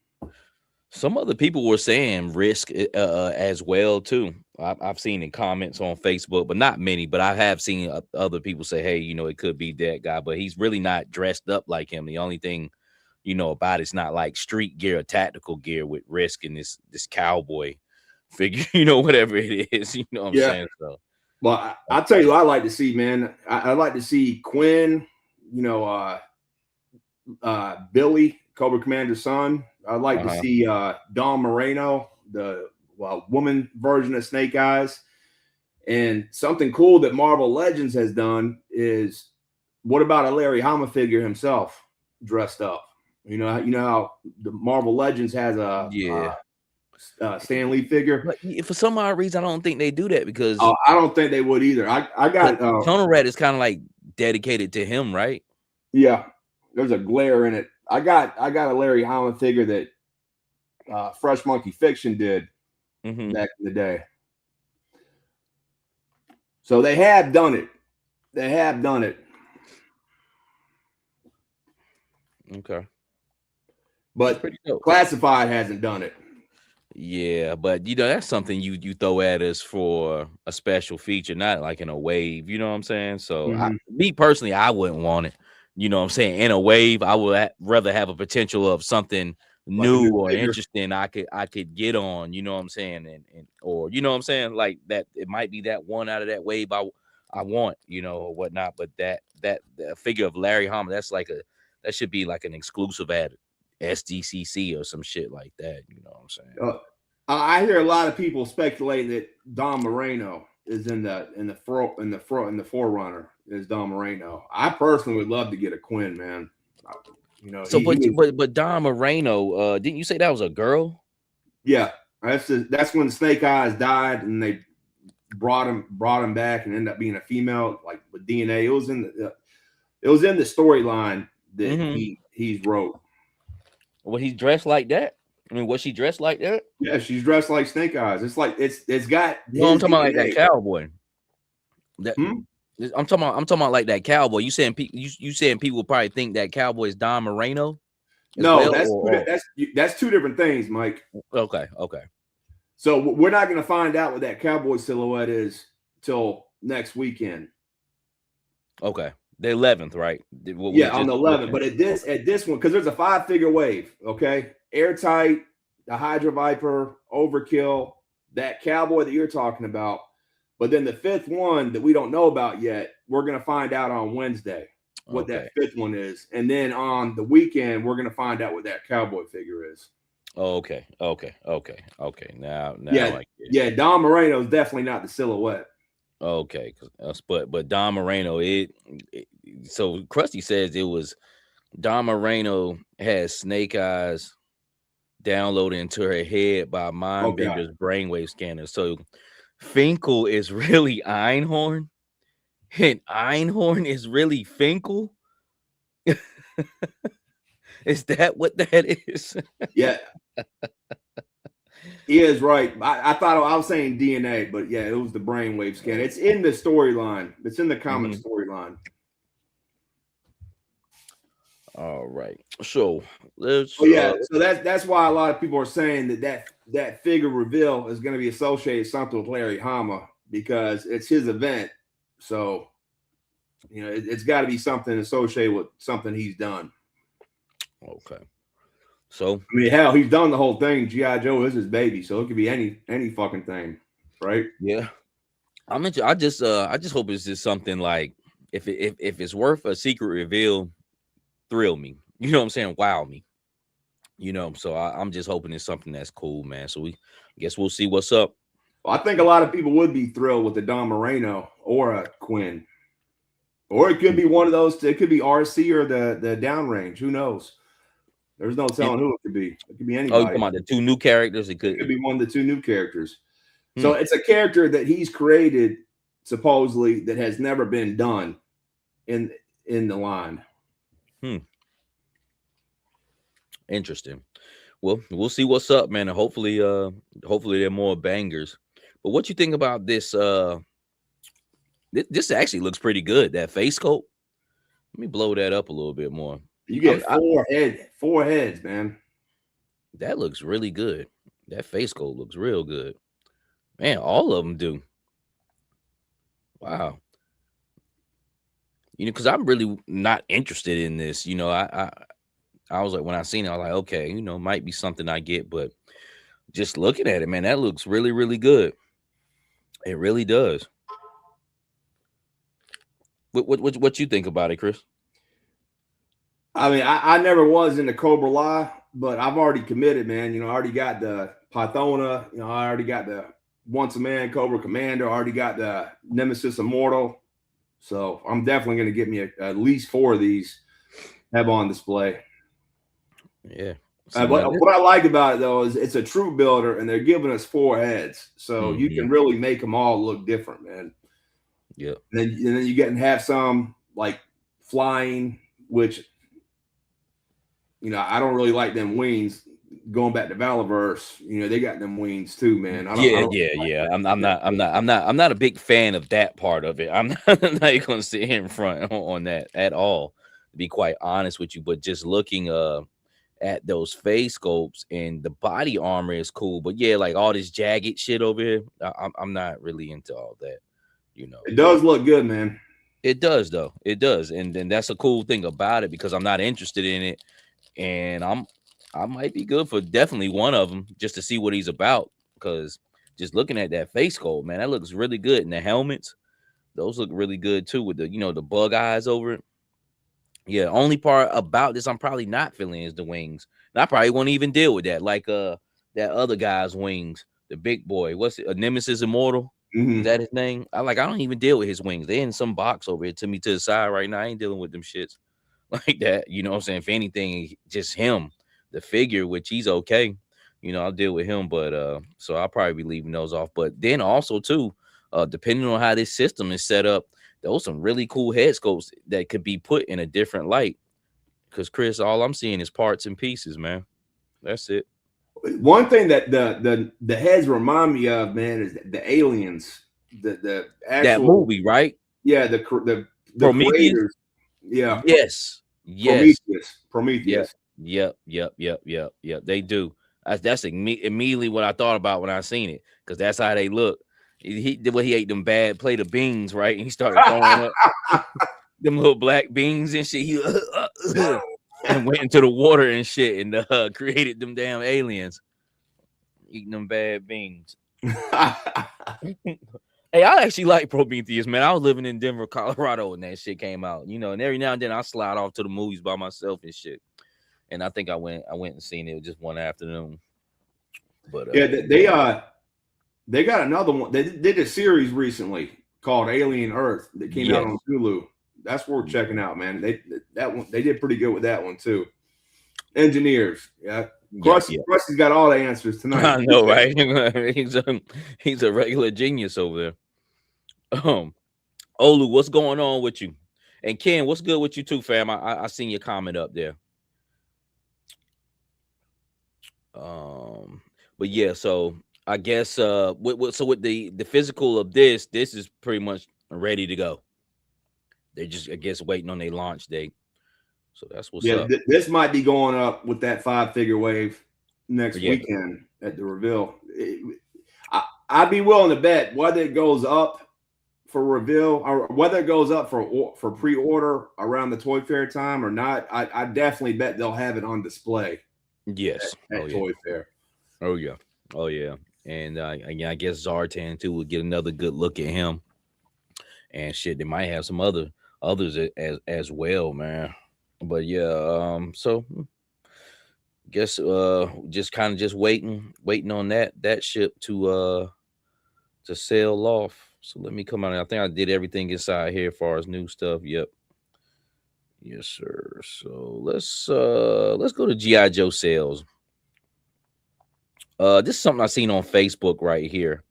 Some other people were saying Risk as well too. I've seen in comments on Facebook, but not many. But I have seen other people say, "Hey, it could be that guy," but he's really not dressed up like him. The only thing, about it's not like street gear or tactical gear with Risk and this cowboy figure. Whatever it is. What I'm saying. So, well, I'll tell you what I like to see, man. I like to see Quinn. Billy, Cobra Commander's son. I'd like to see Don Moreno, the woman version of Snake Eyes. And something cool that Marvel Legends has done is, what about a Larry Hama figure himself dressed up? You know how the Marvel Legends has a Stan Lee figure. But for some odd reason, I don't think they do that because I don't think they would either. I got Tunnel Rat is kind of like dedicated to him, right? Yeah, there's a glare in it. I got a Larry Hama figure that Fresh Monkey Fiction did back in the day. So they have done it. Okay. But Classified hasn't done it. Yeah, but that's something you throw at us for a special feature, not like in a wave. You know what I'm saying? So me personally, I wouldn't want it. You know what I'm saying? In a wave, I would rather have a potential of something new or interesting I could get on, you know what I'm saying? And or you know what I'm saying? Like that, it might be that one out of that wave I want, or whatnot. But that figure of Larry Hama, that should be like an exclusive at SDCC or some shit like that. You know what I'm saying? I hear a lot of people speculating that Don Moreno is in the forerunner is Don Moreno. I personally would love to get a Quinn, man. So, but Don Moreno, didn't you say that was a girl? Yeah, that's when Snake Eyes died, and they brought him back, and ended up being a female, like with DNA. It was in the storyline that he's wrote. Well, he's dressed like that. I mean, was she dressed like that? Yeah, she's dressed like Snake Eyes. It's like it's got. No, I'm talking about like that cowboy. I'm talking about like that cowboy. You saying people probably think that cowboy is Don Moreno? No, that's two different things, Mike. Okay. So we're not going to find out what that cowboy silhouette is till next weekend. Okay, the 11th, right? On the 11th. But at this one, because there's a 5-figure wave. Okay, Airtight, the Hydra Viper, Overkill, that cowboy that you're talking about. But then the 5th one that we don't know about yet, we're going to find out on Wednesday what that 5th one is. And then on the weekend, we're going to find out what that cowboy figure is. Okay. Now, yeah. Don Moreno is definitely not the silhouette. Okay, but Don Moreno, so Krusty says it was Don Moreno has Snake Eyes downloaded into her head by Mindbender's brainwave scanner. So Finkel is really Einhorn, and Einhorn is really Finkel. Is that what that is? Yeah. He is right. I thought I was saying DNA, but yeah, it was the brainwave scan. It's in the storyline. It's in the comic storyline. All right. So let's. So that's why a lot of people are saying that figure reveal is going to be associated something with Larry Hama, because it's his event. So it's got to be something associated with something he's done. Okay. So I mean, hell, he's done the whole thing. G.I. Joe is his baby, so it could be any fucking thing, right? Yeah. I just hope it's just something like, if it's worth a secret reveal, thrill me. You know what I'm saying? Wow me. So I'm just hoping it's something that's cool, man. So I guess we'll see what's up. Well, I think a lot of people would be thrilled with the Don Moreno or a Quinn, or it could be one of those. It could be RC or the Downrange. Who knows? There's no telling who it could be. It could be anybody. Oh, you're talking about the 2 new characters? It could be one of the 2 new characters. So it's a character that he's created, supposedly, that has never been done in the line. Interesting. Well, we'll see what's up, man. And hopefully they're more bangers. But what you think about this? This actually looks pretty good. That face sculpt. Let me blow that up a little bit more. You get 4 heads, man. That looks really good. That face sculpt looks real good. Man, all of them do. Wow. Because I'm really not interested in this. I was like, when I seen it, I was like, okay, might be something I get, but just looking at it, man, that looks really, really good. It really does. What you think about it, Chris? I mean, I never was into Cobra La, but I've already committed, man. I already got the Pythona. I already got the Once a Man Cobra Commander. I already got the Nemesis Immortal. So I'm definitely going to get me at least 4 of these, have on display. Yeah. What I like about it, though, is it's a true builder, and they're giving us 4 heads. So you can really make them all look different, man. Yeah. And then you get and have some like flying, which I don't really like them wings. Going back to Valiverse, they got them wings too, man. Yeah. I'm not a big fan of that part of it. I'm not going to sit here in front on that at all, to be quite honest with you. But just looking at those face sculpts, and the body armor is cool, but yeah, like all this jagged shit over here, I'm not really into all that. It does look good, man. It does, though. It does, and then that's a cool thing about it, because I'm not interested in it, and I might be good for definitely one of them just to see what he's about, because just looking at that face sculpt, man, that looks really good. And the helmets, Those look really good too with the the bug eyes over it. Yeah, only part about this I'm probably not feeling is the wings. And I probably won't even deal with that. Like that other guy's wings, the big boy. What's it? A Nemesis Immortal? Is that his name? I don't even deal with his wings. They're in some box over here to me to the side right now. I ain't dealing with them shits like that. You know what I'm saying? If anything, just him, the figure, which he's okay. I'll deal with him, but so I'll probably be leaving those off. But then also too, depending on how this system is set up, those some really cool head sculpts that could be put in a different light. Because Chris, all I'm seeing is parts and pieces, man. That's it. One thing that the heads remind me of, man, is the aliens. The actual that movie, right? Yeah, the Prometheus. Creators. Yeah. Yes. Prometheus. Yep. They do. That's immediately what I thought about when I seen it, because that's how they look. He did what he ate them bad plate of beans, right? And he started throwing up them little black beans and shit. He and went into the water and shit and created them damn aliens eating them bad beans. Hey, I actually like Prometheus, man. I was living in Denver, Colorado when that shit came out, and every now and then I slide off to the movies by myself and shit. And I think I went and seen it just one afternoon. But yeah, they got another one. They did a series recently called Alien Earth that came out on Hulu. That's worth checking out, man. They did pretty good with that one too. Engineers, yeah. Krusty's got all the answers tonight. I know, right? he's a regular genius over there. Olu, what's going on with you? And Ken, what's good with you too, fam? I seen your comment up there. But yeah, so I guess with the physical of this is pretty much ready to go. They're just, I guess, waiting on their launch date. So that's what's up. This might be going up with that 5-figure wave next weekend at the reveal. I'd be willing to bet whether it goes up for reveal or whether it goes up for pre-order around the Toy Fair time or not. I definitely bet they'll have it on display. Yes, at Toy Fair. Oh yeah, and I guess Zartan too will get another good look at him. And shit, they might have some others as well, man. But yeah, so guess just waiting on that ship to sail off. So let me come out. I think I did everything inside here as far as new stuff. Yep. Yes, sir. So let's go to G.I. Joe sales. This is something I seen on Facebook right here.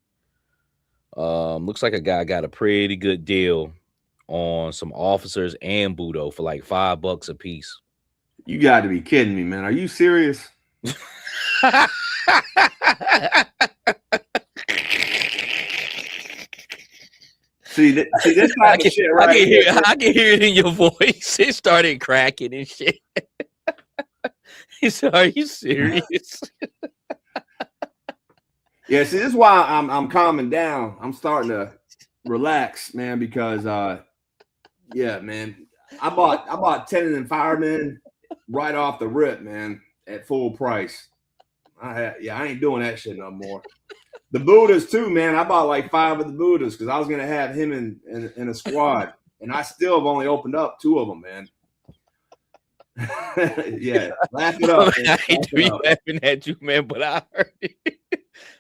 Looks like a guy got a pretty good deal on some officers and Budo for like $5 a piece. You got to be kidding me, man. Are you serious? See this type of shit right here. I can hear it in your voice. It started cracking and shit. He said, "Are you serious?" Yeah, see, this is why I'm calming down. I'm starting to relax, man, because yeah, man. I bought Tenant and Fireman right off the rip, man, at full price. I ain't doing that shit no more. The Buddhas too, man. I bought like 5 of the Buddhas because I was gonna have him in a squad, and I still have only opened up 2 of them, man. Yeah, laugh it up. I hate to be laughing at you, man, but I heard it.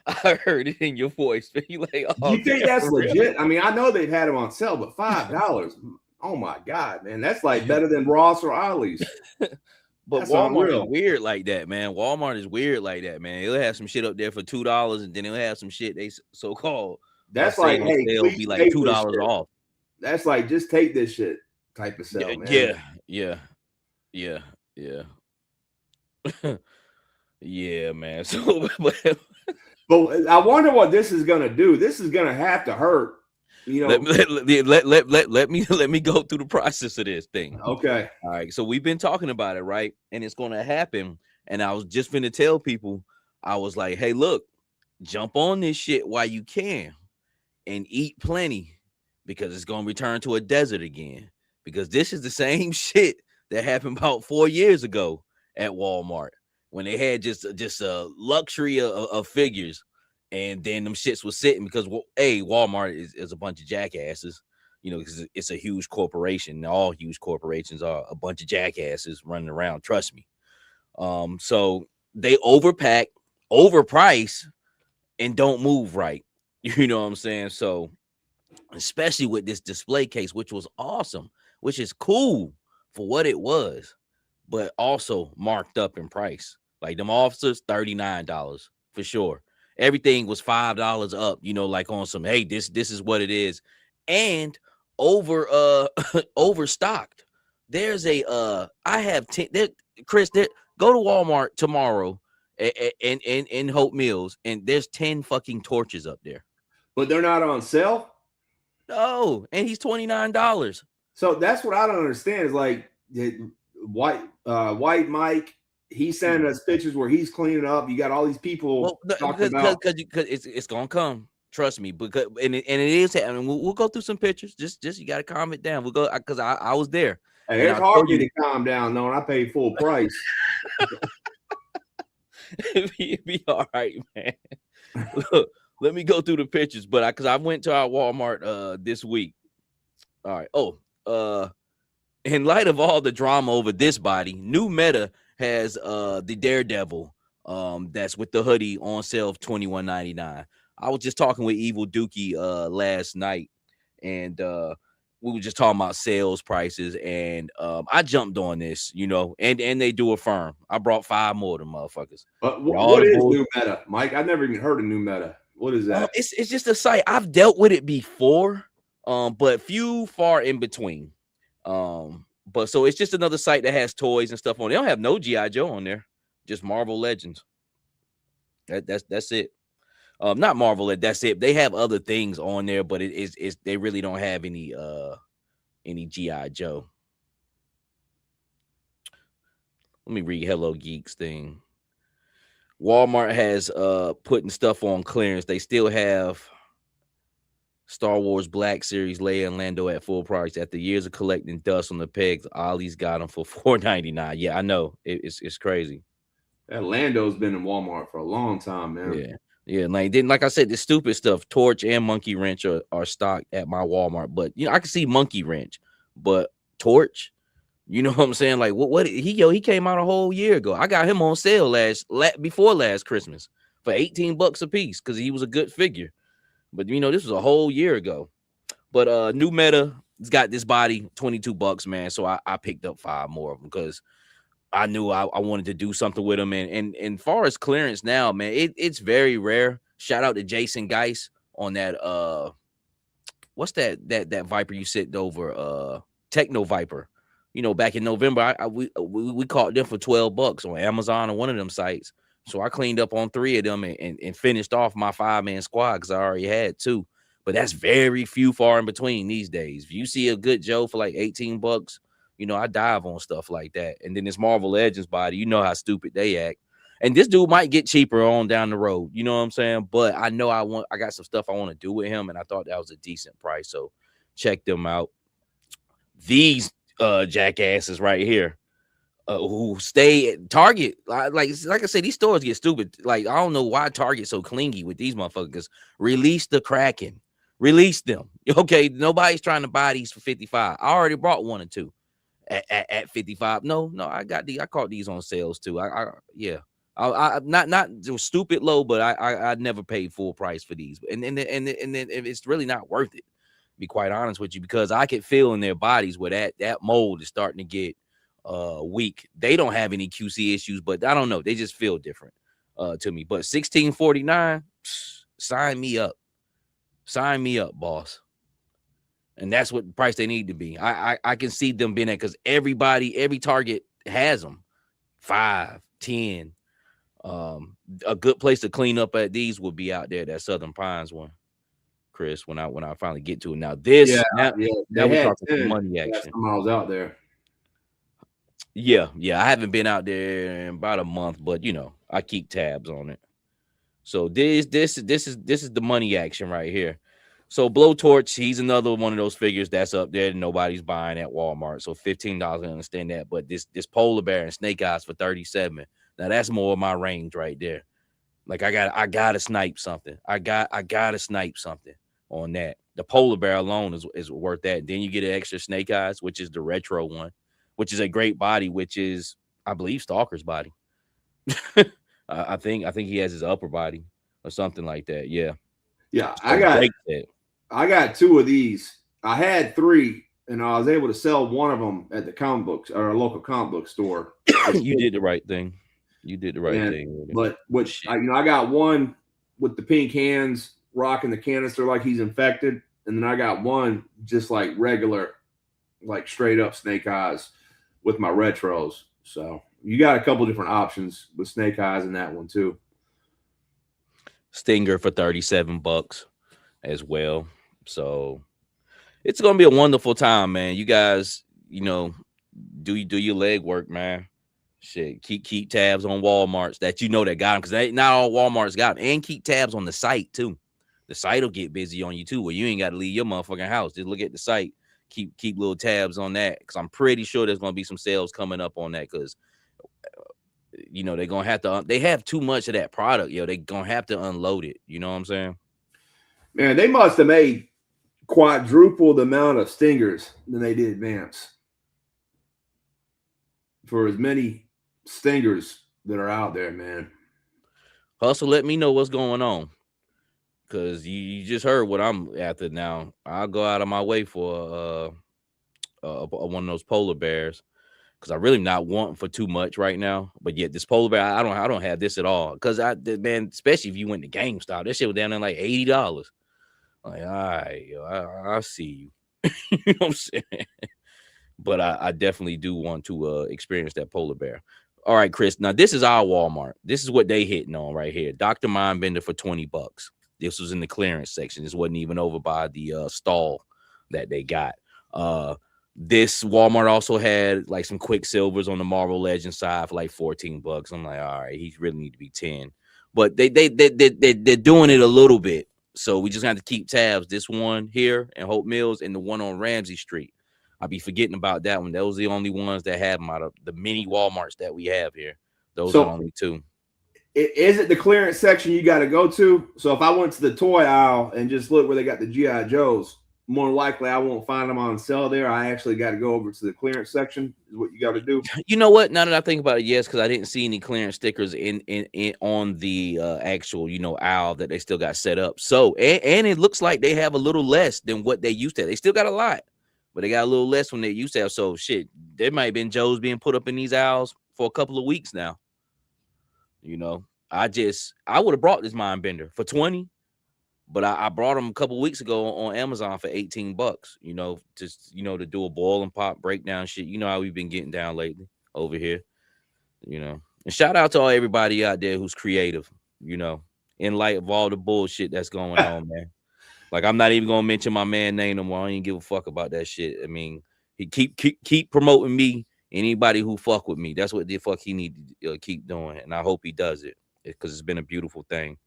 I heard it in your voice. You like, oh, you think that's legit? I mean, I know they've had them on sale, but $5. Oh my god, man, that's like better than Ross or Ollie's. But that's Walmart is weird like that, man. Walmart is weird like that, man. He'll have some shit up there for $2, and then he'll have some shit they so-called. That's like, hey, they'll be like $2 off. That's like, just take this shit type of sell, man. Yeah. Yeah, man. So, but I wonder what this is gonna do. This is gonna have to hurt. You know, let me go through the process of this thing. Okay. All right. So we've been talking about it, right? And it's gonna happen. And I was just finna tell people, I was like, hey, look, jump on this shit while you can and eat plenty, because it's gonna return to a desert again. Because this is the same shit that happened about 4 years ago at Walmart when they had just a luxury of figures. And then them shits was sitting because, hey, Walmart is a bunch of jackasses. you know, because it's a huge corporation. All huge corporations are a bunch of jackasses running around. Trust me. So they overpack, overprice, and don't move right. You know what I'm saying? So especially with this display case, which was awesome, which is cool for what it was, but also marked up in price. Like them officers, $39 for sure. Everything was $5 up, you know, like on some, hey, this is what it is. And overstocked. There's a I have 10 there, Chris, there, go to Walmart tomorrow in Hope Mills, and there's 10 fucking torches up there. But they're not on sale? No, and he's $29. So that's what I don't understand is like White Mike, he's sending us pictures where he's cleaning up. You got all these people talking about because it's gonna come. Trust me, because and it is happening. We'll go through some pictures. Just you got to calm it down. We'll go because I was there. Hey, it's hard for you to calm down knowing I paid full price. It'd be all right, man. Look, let me go through the pictures, but because I went to our Walmart this week. All right. Oh, in light of all the drama over this body, New Meta has the Daredevil that's with the hoodie on sale of $21.99. I was just talking with Evil Dookie last night, and we were just talking about sales prices, and I jumped on this, you know, and they do affirm. I brought 5 more of them motherfuckers. What is New Meta, Mike? I've never even heard of New Meta. What is that? It's just a site. I've dealt with it before, but few far in between. But so it's just another site that has toys and stuff on. They don't have no G.I. Joe on there, just Marvel Legends. That's it. Not Marvel, that's it. They have other things on there, but it's they really don't have any G.I. Joe. Let me read Hello Geeks thing. Walmart has putting stuff on clearance. They still have Star Wars Black Series Leia and Lando at full price. After years of collecting dust on the pegs, Ollie's got them for $4.99. Yeah, I know. It's crazy. That Lando's been in Walmart for a long time, man. Yeah. Yeah, like I said, the stupid stuff, Torch and Monkey Wrench are stocked at my Walmart. But you know, I can see Monkey Wrench, but Torch, you know what I'm saying? Like what he came out a whole year ago. I got him on sale before last Christmas for $18 a piece because he was a good figure. But you know, this was a whole year ago. But New Meta has got this body, $22, man. So I picked up 5 more of them because I knew I wanted to do something with them. And far as clearance now, man, it's very rare. Shout out to Jason Geis on that what's that Viper you sent over, Techno Viper. You know, back in November, we caught them for $12 on Amazon or one of them sites. So I cleaned up on 3 of them and finished off my 5-man squad because I already had 2. But that's very few far in between these days. If you see a good Joe for like $18, you know, I dive on stuff like that. And then this Marvel Legends body, you know how stupid they act. And this dude might get cheaper on down the road. You know what I'm saying? But I know I got some stuff I want to do with him. And I thought that was a decent price. So check them out. These jackasses right here who stay at Target. Like I said, these stores get stupid. Like, I don't know why Target's so clingy with these motherfuckers. Release the Kraken. Release them. Okay, nobody's trying to buy these for $55. I already brought 1 or 2. At $55. No, I got these. I caught these on sales too. I not stupid low, but I never paid full price for these. And then it's really not worth it, to be quite honest with you, because I could feel in their bodies where that mold is starting to get weak. They don't have any QC issues, but I don't know. They just feel different to me. But $16.49, sign me up. Sign me up, boss. And that's what the price they need to be. I can see them being at because every Target has them. 5, 10. A good place to clean up at these would be out there, that Southern Pines one, Chris, when I finally get to it. Now now we're talking money action. I was out there. Yeah. I haven't been out there in about a month, but you know, I keep tabs on it. So this is the money action right here. So Blowtorch, he's another one of those figures that's up there and nobody's buying at Walmart. So $15, I understand that. But this polar bear and snake eyes for $37. Now that's more of my range right there. Like I gotta snipe something. I gotta snipe something on that. The polar bear alone is worth that. Then you get an extra snake eyes, which is the retro one, which is a great body, which is, I believe, Stalker's body. I think he has his upper body or something like that. Yeah. Yeah, So I got 2 of these. I had 3, and I was able to sell one of them at the comic books or a local comic book store. You did the right thing. You did the right thing. But I got one with the pink hands rocking the canister like he's infected, and then I got one just like regular, like straight up Snake Eyes with my retros. So you got a couple different options with Snake Eyes in that one too. Stinger for $37 as well. So it's gonna be a wonderful time, man. You guys, do your leg work, man. Shit, keep tabs on Walmarts that that got them, because not all Walmarts got them, and keep tabs on the site too. The site will get busy on you too, where you ain't got to leave your motherfucking house. Just look at the site, keep little tabs on that, because I'm pretty sure there's gonna be some sales coming up on that, because they're gonna have to. They have too much of that product, They're gonna have to unload it. You know what I'm saying? Man, they must have made quadruple the amount of stingers than they did Vamps for as many stingers that are out there, man. Hustle, let me know what's going on, because you just heard what I'm after now. I'll go out of my way for one of those polar bears, because I really not wanting for too much right now. But yet this polar bear, I don't have this at all, because man, especially if you went to GameStop, that shit was down there like $80. Like, all right, I see you. You know what I'm saying? But I definitely do want to experience that polar bear. All right, Chris. Now this is our Walmart. This is what they hitting on right here. Dr. Mindbender for $20. This was in the clearance section. This wasn't even over by the stall that they got. This Walmart also had like some Quicksilvers on the Marvel Legends side for like $14. I'm like, all right, he really need to be 10. But they're doing it a little bit. So we just have to keep tabs. This one here in Hope Mills and the one on Ramsey Street. I'll be forgetting about that one. Those are the only ones that have them out of the mini Walmarts that we have here. Those are only 2. Is it the clearance section you got to go to? So if I went to the toy aisle and just look where they got the G.I. Joes, more likely I won't find them on sale there. I actually got to go over to the clearance section is what you got to do. You know what? Now that I think about it, yes, because I didn't see any clearance stickers in on the actual, aisle that they still got set up. So, and it looks like they have a little less than what they used to have. They still got a lot, but they got a little less when they used to have. So shit, there might have been Joes being put up in these aisles for a couple of weeks now. I would have brought this Mindbender for 20. But I brought him a couple weeks ago on Amazon for $18, just, to do a boil and pop breakdown shit. You know how we've been getting down lately over here, and shout out to everybody out there who's creative, in light of all the bullshit that's going on, man. Like, I'm not even going to mention my man name no more. I ain't give a fuck about that shit. I mean, he keep promoting me, anybody who fuck with me. That's what the fuck he need to keep doing. And I hope he does it, because it's been a beautiful thing.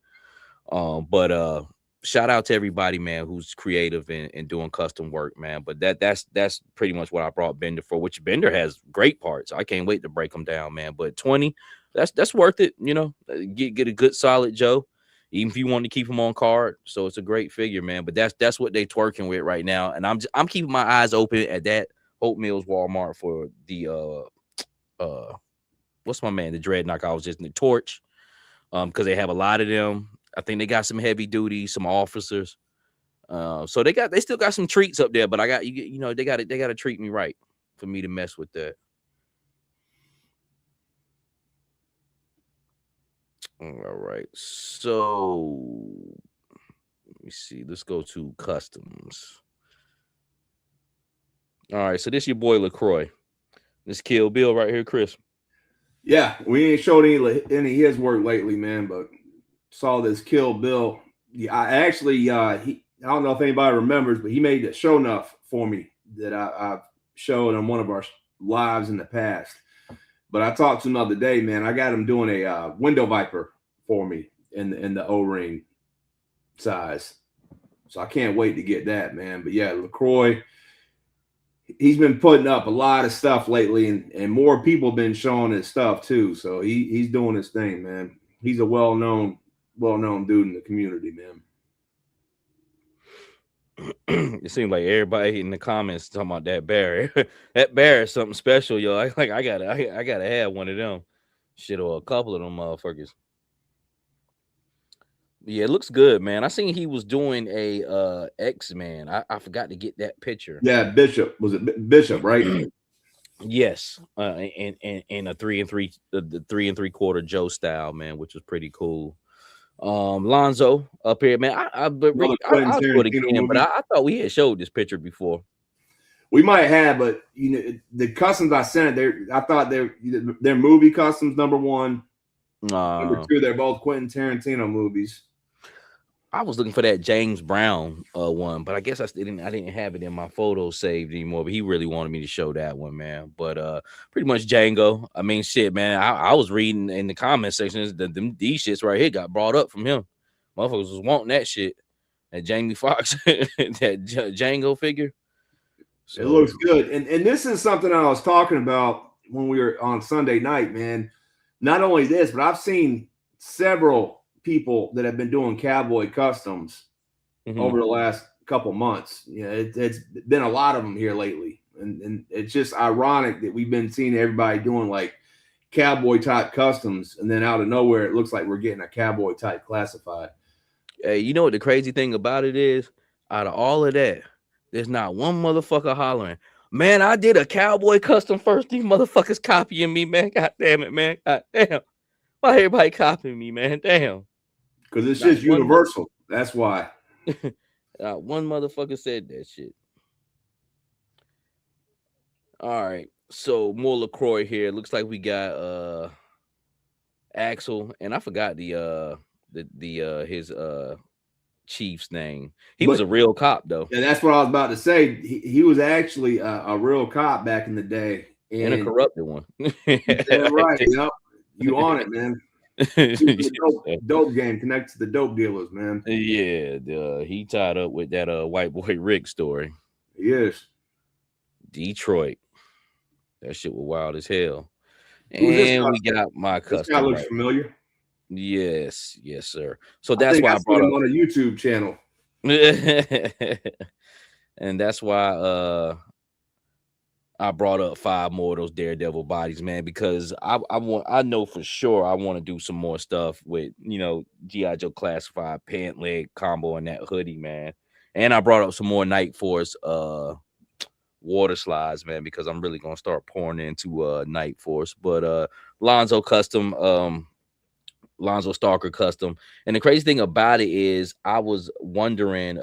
But shout out to everybody, man, who's creative and doing custom work, man. But that's pretty much what I brought Bender for, which Bender has great parts. I can't wait to break them down, man. But 20, that's worth it, get a good solid Joe, even if you want to keep him on card. So it's a great figure, man. But that's what they twerking with right now. And I'm keeping my eyes open at that Hope Mills Walmart for the what's my man, the Dreadnought I was just in the Torch. Because they have a lot of them. I think they got some heavy duty, some officers. So they still got some treats up there, but I got they got to treat me right for me to mess with that. All right. So let me see. Let's go to customs. All right, so this your boy LaCroix. This Kill Bill right here, Chris. Yeah, we ain't showed any of his work lately, man, but saw this Kill Bill. Yeah, I actually, I don't know if anybody remembers, but he made a show enough for me that I showed on one of our lives in the past. But I talked to him the other day, man. I got him doing a window viper for me in the O-ring size. So I can't wait to get that, man. But yeah, LaCroix, he's been putting up a lot of stuff lately, and more people have been showing his stuff too. So he's doing his thing, man. He's a well-known dude in the community, man. It seems like everybody in the comments talking about that bear. That bear is something special, yo. I gotta have one of them. Shit, or a couple of them motherfuckers. Yeah, it looks good, man. I seen he was doing a X-Man. I forgot to get that picture. Yeah, Bishop. Was it Bishop, right? Yes, in a 3 the 3 3/4 Joe style, man, which was pretty cool. Lonzo up here, man. Another Quentin I'll show it Tarantino again, but movie. I thought we had showed this picture before. We might have, but you know the customs I sent. I thought they're movie customs. Number one, number two, they're both Quentin Tarantino movies. I was looking for that James Brown one, but I guess I didn't have it in my photos saved anymore. But he really wanted me to show that one, man. But pretty much Django. I mean, shit, man. I was reading in the comment sections that these shits right here got brought up from him. Motherfuckers was wanting that shit. That Jamie Foxx, that Django figure. So, it looks good, and this is something I was talking about when we were on Sunday night, man. Not only this, but I've seen several people that have been doing cowboy customs over the last couple months. You know, it's been a lot of them here lately, and it's just ironic that we've been seeing everybody doing like cowboy type customs, and then out of nowhere it looks like we're getting a cowboy type classified. Hey, you know what the crazy thing about it is? Out of all of that, there's not one motherfucker hollering, man, I did a cowboy custom first. These motherfuckers copying me, man. God damn it, man. God damn. Why everybody copying me, man? Damn. Because it's just universal. That's why. One motherfucker said that shit. All right. So more LaCroix here. Looks like we got Axel, and I forgot his chief's name. He was a real cop though. Yeah, that's what I was about to say. He was actually a real cop back in the day, and a corrupted one. Yeah, right. Yep. You on it, man. Dope game connected to the dope dealers, man. Yeah, he tied up with that white boy Rick story. Yes. Detroit. That shit was wild as hell. And we got my custom. This guy looks familiar. Yes, sir. So that's why I brought him on a YouTube channel. And that's why I brought up 5 more of those Daredevil bodies, man, because I know for sure I want to do some more stuff with, you know, G.I. Joe classified pant leg combo and that hoodie, man. And I brought up some more Night Force water slides, man, because I'm really gonna start pouring into Night Force. But Lonzo custom, Lonzo Stalker custom. And the crazy thing about it is I was wondering,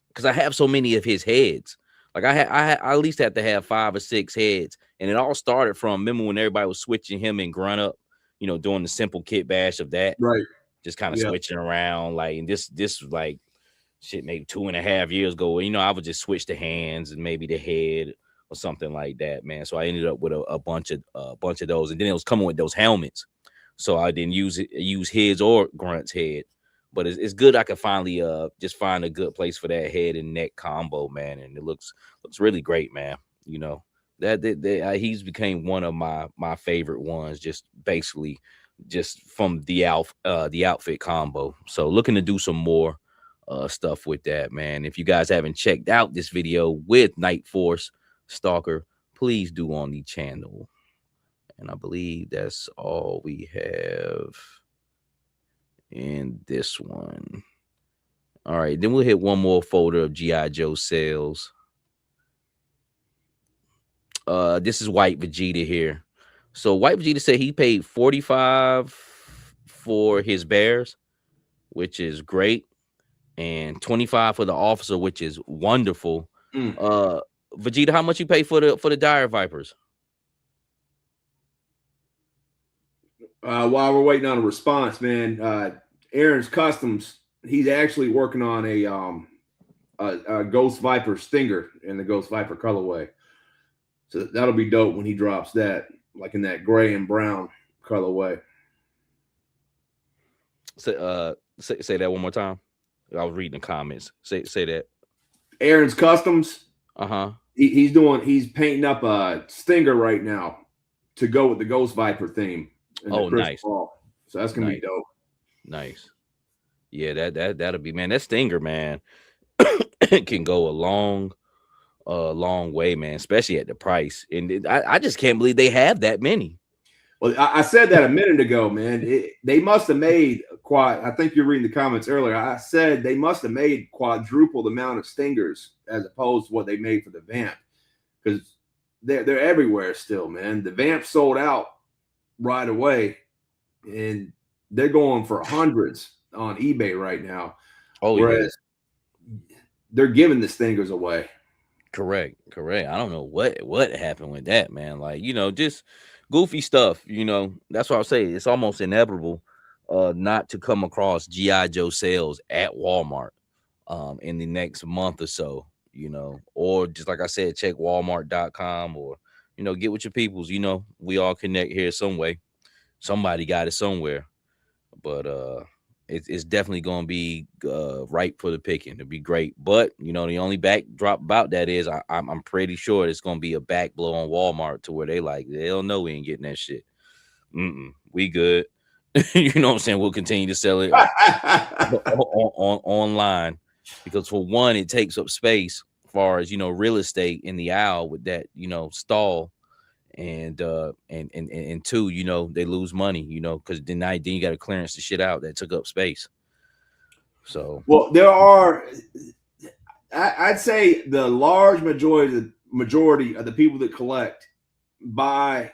because I have so many of his heads. Like I at least have to have 5 or 6 heads, and it all started from, remember when everybody was switching him and Grunt Up, you know, doing the simple kit bash of that, right? Just kind of switching around, like, and this was like shit maybe 2.5 years ago. You know, I would just switch the hands and maybe the head or something like that, man. So I ended up with a bunch of those, and then it was coming with those helmets, so I didn't use his or Grunt's head. But it's good I could finally just find a good place for that head and neck combo, man, and it looks really great, man. You know, that he's became one of my favorite ones, just basically just from the outfit combo. So looking to do some more stuff with that, man. If you guys haven't checked out this video with Night Force Stalker, please do on the channel. And I believe that's all we have in this one. All right, then we'll hit one more folder of G.I. Joe sales. This is White Vegeta here. So White Vegeta said he paid $45 for his bears, which is great, and $25 for the officer, which is wonderful. Vegeta, how much you pay for the Dire Vipers? While we're waiting on a response, man, Aaron's Customs, he's actually working on a Ghost Viper Stinger in the Ghost Viper colorway. So that'll be dope when he drops that, like in that gray and brown colorway. Say that one more time. I was reading the comments. Say that. Aaron's Customs. He's painting up a Stinger right now to go with the Ghost Viper theme. Oh, nice. So that's gonna be dope. Nice. Yeah, that'll be, man. That Stinger, man. can go a long way, man, especially at the price. And I just can't believe they have that many. Well, I said that a minute ago, man. They must have made I think you're reading the comments earlier. I said they must have made quadruple the amount of stingers as opposed to what they made for the vamp, because they're everywhere still, man. The vamp sold out right away, and they're going for hundreds on eBay right now. Oh, whereas they're giving the stingers away. Correct. I don't know what happened with that, man. Like, just goofy stuff. That's what I'll say. It's almost inevitable not to come across GI Joe sales at Walmart in the next month or so. Or just like I said, check Walmart.com, or get with your peoples. We all connect here some way. Somebody got it somewhere, but it's definitely going to be ripe for the picking. It'll be great. But, the only backdrop about that is I'm pretty sure it's going to be a back blow on Walmart to where they'll know we ain't getting that shit. We good. You know what I'm saying? We'll continue to sell it on online, because for one, it takes up space as far as, real estate in the aisle with that, stall. And two, they lose money, because then you got to clearance the shit out that took up space. So, well, I'd say the large majority of the people that collect buy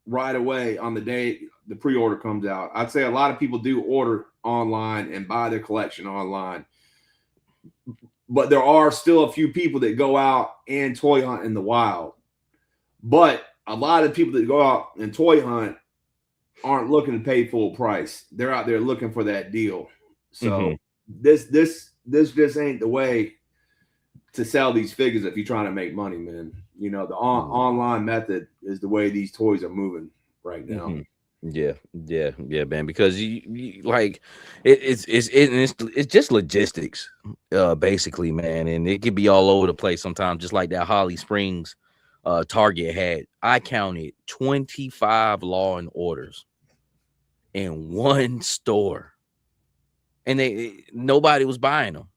right away on the day the pre-order comes out. I'd say a lot of people do order online and buy their collection online, but there are still a few people that go out and toy hunt in the wild. But a lot of people that go out and toy hunt aren't looking to pay full price. They're out there looking for that deal. So this just ain't the way to sell these figures if you're trying to make money, man. The online method is the way these toys are moving right now. Yeah, man. Because you like it's just logistics, basically, man. And it could be all over the place sometimes, just like that Holly Springs Target had. I counted 25 Law and Orders in one store, and nobody was buying them.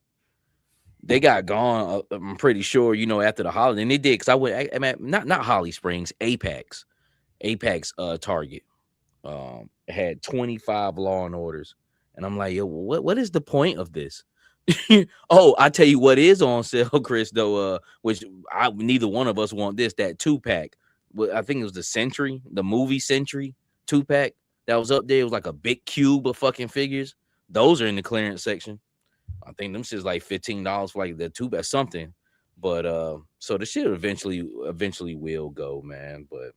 They got gone, I'm pretty sure, after the holiday. And they did, because I went, not Holly Springs, Apex Target had 25 Law and Orders, and I'm like, yo, what is the point of this? Oh, I tell you what is on sale, Chris, though, which neither one of us want this, that 2-pack. I think it was the movie Century 2-pack that was up there. It was like a big cube of fucking figures. Those are in the clearance section. I think them shit's like $15 for like the 2-pack something. But so the shit eventually will go, man. But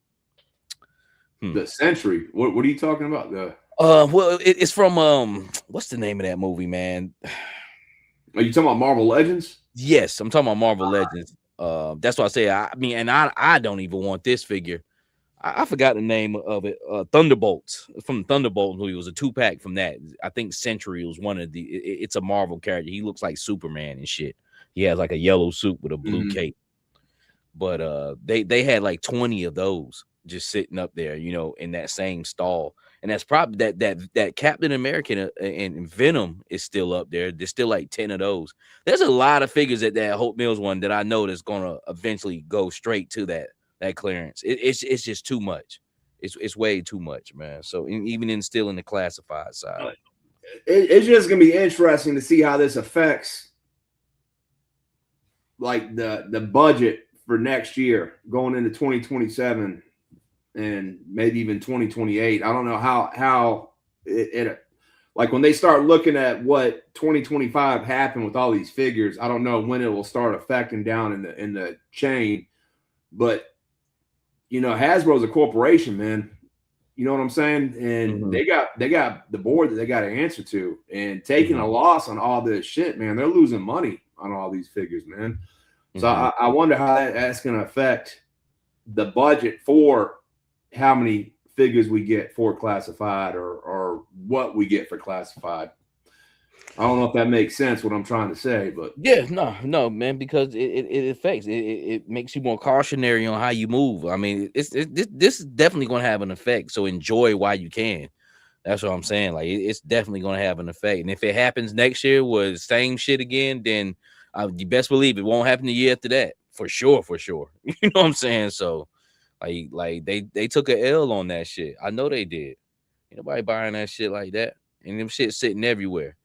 the Century, what are you talking about? Well, it's from what's the name of that movie, man? Are you talking about Marvel Legends? Yes, I'm talking about Marvel Legends. That's what I say. I don't even want this figure. I forgot the name of it. Thunderbolts, from Thunderbolts movie. It was a 2-pack from that. I think Century was one of the. It's a Marvel character. He looks like Superman and shit. He has like a yellow suit with a blue cape. But they had like 20 of those just sitting up there, in that same stall. And that's probably that Captain America and Venom is still up there. There's still like 10 of those. There's a lot of figures at that Hope Mills one that I know that's gonna eventually go straight to that clearance. It's just too much. It's way too much, man. So even still in the classified side, it's just gonna be interesting to see how this affects like the budget for next year going into 2027 and maybe even 2028. I don't know how it like when they start looking at what 2025 happened with all these figures. I don't know when it will start affecting down in the chain, but Hasbro's a corporation, man. You know what I'm saying? And they got the board that they got to answer to, and taking a loss on all this shit, man. They're losing money on all these figures, man. So I wonder how that's going to affect the budget for how many figures we get for classified or what we get for classified. I don't know if that makes sense what I'm trying to say, but yeah, no, man, because it affects it makes you more cautionary on how you move. I mean, this is definitely going to have an effect. So enjoy while you can. That's what I'm saying. Like it's definitely going to have an effect. And if it happens next year with same shit again, then You best believe it won't happen the year after that. For sure. You know what I'm saying? So like they took a L on that shit. I know they did. Ain't nobody buying that shit like that. And them shit sitting everywhere.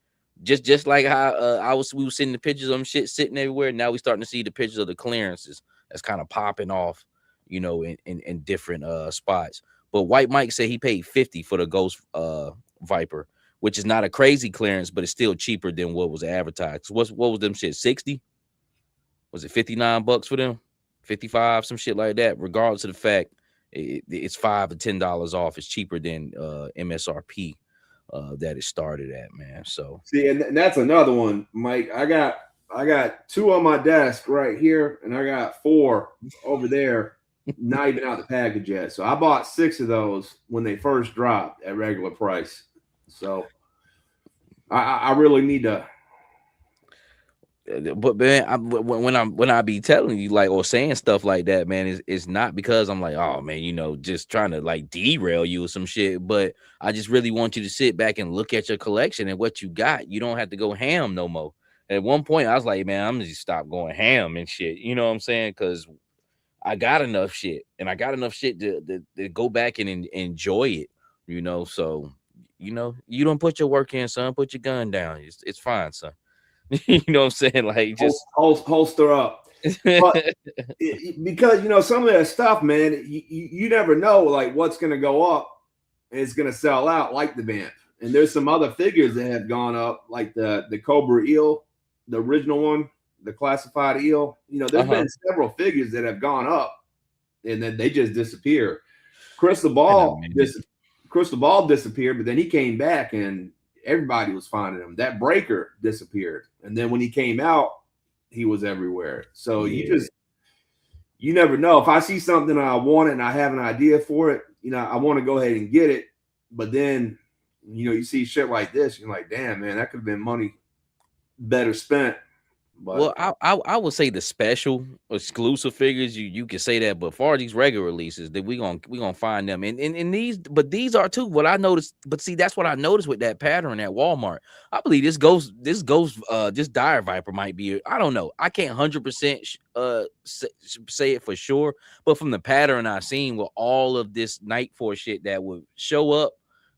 Just like how we were seeing the pictures of them shit sitting everywhere. Now we starting to see the pictures of the clearances that's kind of popping off, you know, in different spots. But White Mike said he paid 50 for the Ghost Viper, which is not a crazy clearance, but it's still cheaper than what was advertised. What was them shit? 60? Was it $59 for them? 55, some shit like that. Regardless of the fact it's $5 to $10 off. It's cheaper than MSRP that it started at, man. So see, and that's another one, Mike. I got 2 on my desk right here, and I got 4 over there, not even out the package yet. So I bought 6 of those when they first dropped at regular price. So I really need to. But man, when I be telling you like or saying stuff like that, man, it's not because I'm like, oh man, you know, just trying to like derail you or some shit. But I just really want you to sit back and look at your collection and what you got. You don't have to go ham no more. At one point, I was like, man, I'm gonna just stop going ham and shit. You know what I'm saying? Because I got enough shit, and I got enough shit to go back and enjoy it. You know, so you know, you don't put your work in, son. Put your gun down. It's fine, son. You know what I'm saying? Like just holster up. But because you know some of that stuff, man, you never know like what's gonna go up and it's gonna sell out like the Vamp. And there's some other figures that have gone up, like the Cobra Eel, the original one, the classified eel. You know, there's been several figures that have gone up and then they just disappear. Crystal Ball disappeared, but then he came back and everybody was finding him. That Breaker disappeared, and then when he came out, he was everywhere. So you never know. If I see something I want it and I have an idea for it, you know, I want to go ahead and get it. But then, you know, you see shit like this, you're like, damn, man, that could have been money better spent. But well, I would say the special exclusive figures you can say that, but for these regular releases, that we gonna find them and these are too. What I noticed, but see, that's what I noticed with that pattern at Walmart. I believe this Dire Viper might be. I don't know. I can't 100% say it for sure, but from the pattern I've seen with all of this Night Force shit that would show up,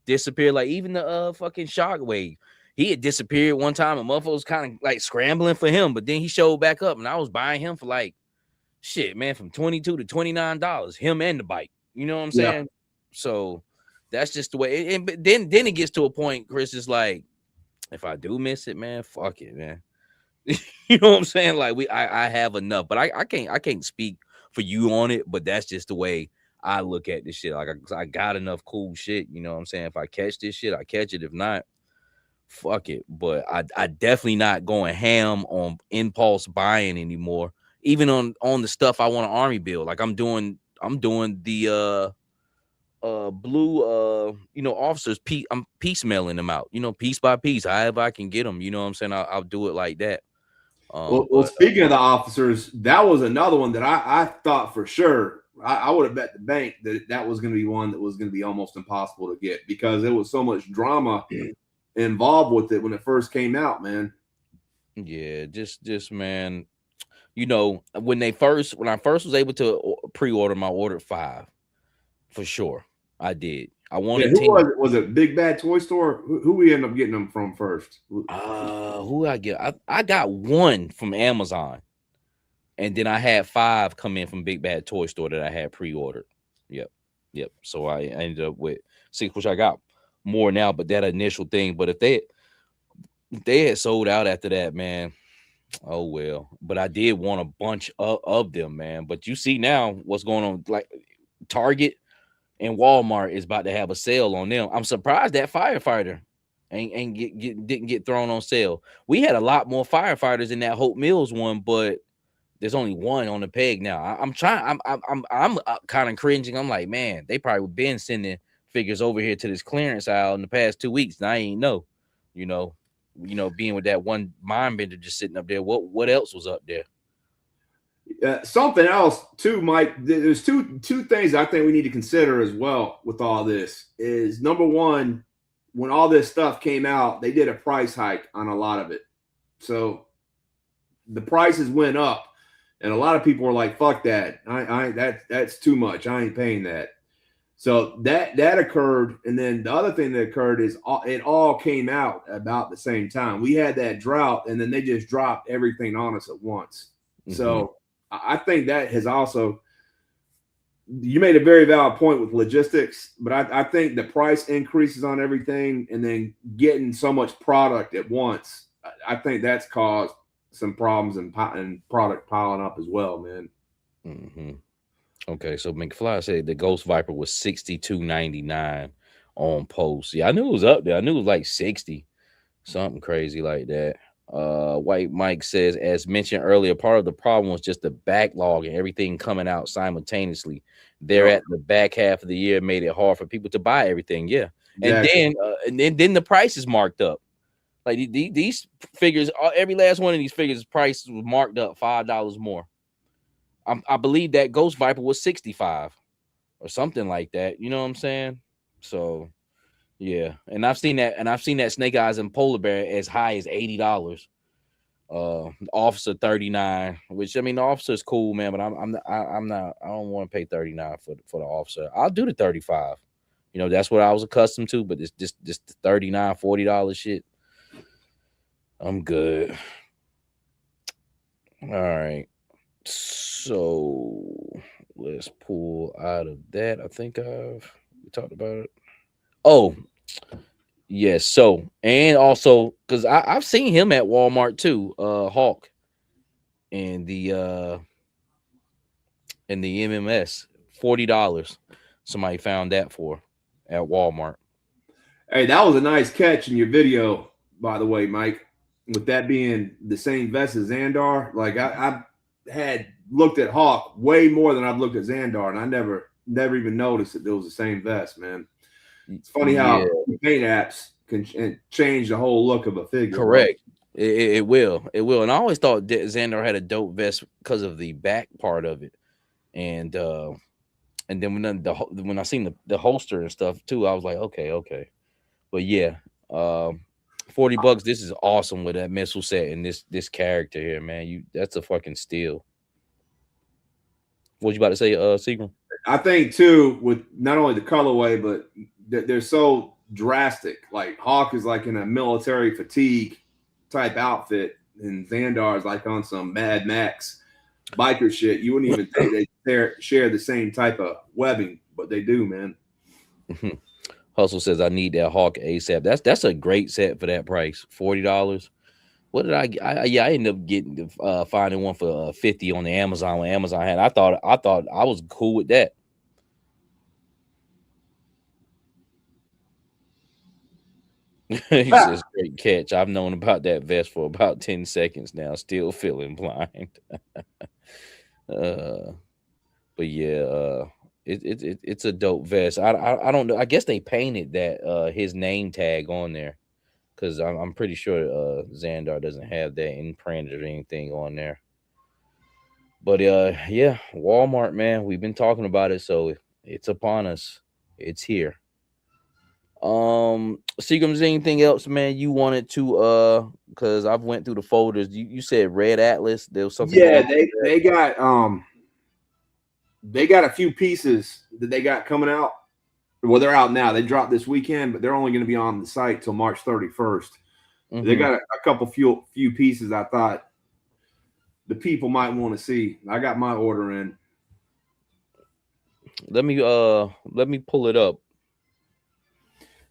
disappear, like even the fucking Shockwave. He had disappeared one time, and motherfucker was kind of like scrambling for him, but then he showed back up, and I was buying him for like shit, man, from $22 to $29, him and the bike. You know what I'm saying? So that's just the way. But then it gets to a point, Chris is like, if I do miss it, man, fuck it, man. You know what I'm saying? Like I have enough, but I can't speak for you on it, but that's just the way I look at this shit. Like I got enough cool shit. You know what I'm saying? If I catch this shit, I catch it. If not, fuck it. But I definitely not going ham on impulse buying anymore. Even on the stuff I want to army build. Like I'm doing the blue you know, officers. I'm piecemealing them out, you know, piece by piece, however I can get them. You know what I'm saying? I'll do it like that. Well, speaking of the officers, that was another one that I thought for sure. I would have bet the bank that was going to be one that was going to be almost impossible to get because there was so much drama involved with it when it first came out, man. Yeah, just man, you know, when I first was able to pre-order, I ordered 5 for sure. I did. I wanted 10. Was it Big Bad Toy Store? Who we end up getting them from first? Who I get? I got 1 from Amazon, and then I had 5 come in from Big Bad Toy Store that I had pre-ordered. Yep. So I ended up with 6, which I got more now, but that initial thing. But if they had sold out after that, man, oh well. But I did want a bunch of them, man. But you see now what's going on, like Target and Walmart is about to have a sale on them. I'm surprised that Firefighter didn't get thrown on sale. We had a lot more Firefighters in that Hope Mills one, but there's only 1 on the peg now. I'm kind of cringing. I'm like, man, they probably been sending figures over here to this clearance aisle in the past 2 weeks, and I ain't know, you know, being with that one mind bender just sitting up there. What else was up there? Something else too, Mike. There's two things I think we need to consider as well with all this. Is number one, when all this stuff came out, they did a price hike on a lot of it. So the prices went up, and a lot of people were like, "Fuck that! That's too much. I ain't paying that." So that occurred, and then the other thing that occurred is it all came out about the same time. We had that drought, and then they just dropped everything on us at once. Mm-hmm. So I think that has also. You made a very valid point with logistics, but I think the price increases on everything, and then getting so much product at once, I think that's caused some problems and product piling up as well, man. Mm-hmm. Okay, so McFly said the Ghost Viper was $62.99 on post. Yeah, I knew it was up there. I knew it was like 60, something crazy like that. White Mike says, as mentioned earlier, part of the problem was just the backlog and everything coming out simultaneously. There at the back half of the year made it hard for people to buy everything. Yeah, exactly. And then the price is marked up. Like these figures, every last one of these figures, price was marked up $5 more. I believe that Ghost Viper was 65 or something like that. You know what I'm saying? So yeah, and I've seen that Snake Eyes and Polar Bear as high as $80. Officer 39, which I mean the officer is cool, man, but I'm not I don't want to pay 39 for the officer. I'll do the 35. You know, that's what I was accustomed to, but it's just the $39, $40 shit. I'm good. All right. So let's pull out of that. I think we talked about it. Oh, yes. So, and also because I've seen him at Walmart too, Hawk and the MMS, $40. Somebody found that for at Walmart. Hey, that was a nice catch in your video, by the way, Mike. With that being the same vest as Xandar, like I had looked at Hawk way more than I've looked at Xandar, and I never even noticed that it was the same vest, man. It's funny how paint apps can change the whole look of a figure. Correct. It will. And I always thought that Xandar had a dope vest because of the back part of it, and then when I seen the holster and stuff too, I was like, okay. But yeah, $40. This is awesome with that missile set and this character here, man. That's a fucking steal. What you about to say, Seagram? I think too, with not only the colorway, but they're so drastic. Like Hawk is like in a military fatigue type outfit, and Xandar is like on some Mad Max biker shit. You wouldn't even think they share the same type of webbing, but they do, man. Hustle says I need that Hawk ASAP. That's a great set for that price, $40. What did I ended up getting finding one for 50 on the Amazon when Amazon had. I thought I was cool with that. He says great catch. I've known about that vest for about 10 seconds now, still feeling blind. But yeah, it's a dope vest. I don't know. I guess they painted that his name tag on there, because I'm pretty sure Xandar doesn't have that imprinted or anything on there. But yeah, Walmart, man, we've been talking about it, so it's upon us. It's here. Seagram, is anything else, man, you wanted to because I've went through the folders. You said Red Atlas. There was something. Yeah, they got a few pieces that they got coming out. Well, they're out now. They dropped this weekend, but they're only going to be on the site till March 31st. Mm-hmm. They got a couple few pieces I thought the people might want to see. I got my order in. Let me pull it up.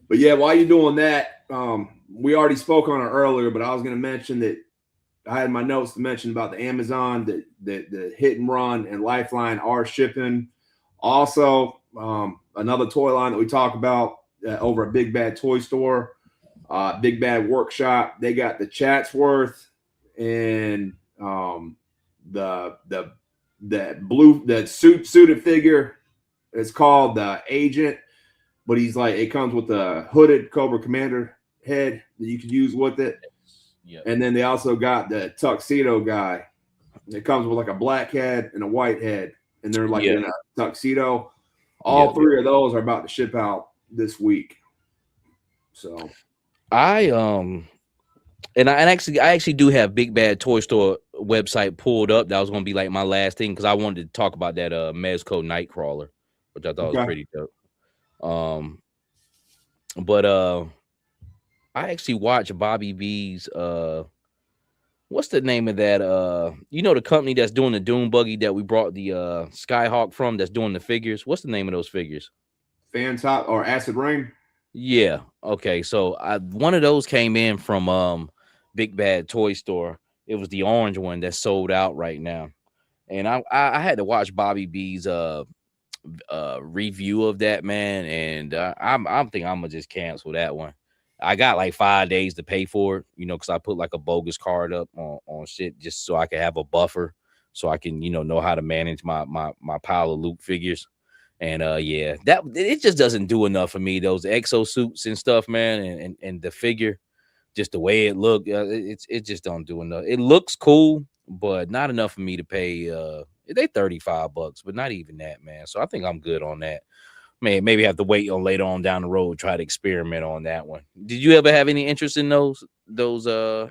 But yeah, while you're doing that, we already spoke on it earlier, but I was going to mention that I had my notes to mention about the Amazon, that the Hit and Run and Lifeline are shipping. Also, another toy line that we talk about over at Big Bad Toy Store, Big Bad Workshop. They got the Chatsworth and the suited figure. It's called the Agent. But he's like, it comes with a hooded Cobra Commander head that you can use with it. Yep. And then they also got the tuxedo guy. It comes with like a black head and a white head. And they're like in a tuxedo. All three of those are about to ship out this week. So I actually do have Big Bad Toy Store website pulled up. That was gonna be like my last thing because I wanted to talk about that Mezco Nightcrawler, which I thought was Okay. pretty dope. But I actually watched Bobby B's what's the name of that? The company that's doing the Doom Buggy that we brought the Skyhawk from, that's doing the figures. What's the name of those figures? Fan Top or Acid Rain? Yeah. Okay. So one of those came in from Big Bad Toy Store. It was the orange one that's sold out right now. And I had to watch Bobby B's review of that, man, and I'm thinking I'm gonna just cancel that one. I got like 5 days to pay for it, because I put like a bogus card up on shit just so I can have a buffer, so I can know how to manage my pile of loot figures. And yeah, that it just doesn't do enough for me. Those exosuits and stuff, man, and the figure, just the way it looked, it just don't do enough. It looks cool, but not enough for me to pay. They $35, but not even that, man. So I think I'm good on that. Man, maybe have to wait on later on down the road, try to experiment on that one. Did you ever have any interest in those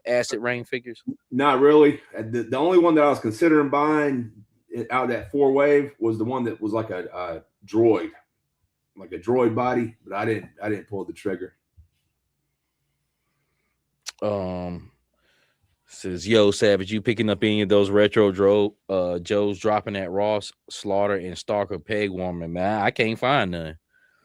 acid rain figures? Not really. The only one that I was considering buying out of that 4-wave was the one that was like a droid, like a droid body, but I didn't pull the trigger. Says, yo, Savage, you picking up any of those retro Joes dropping at Ross, Slaughter, and Stalker peg warming, man? I can't find none.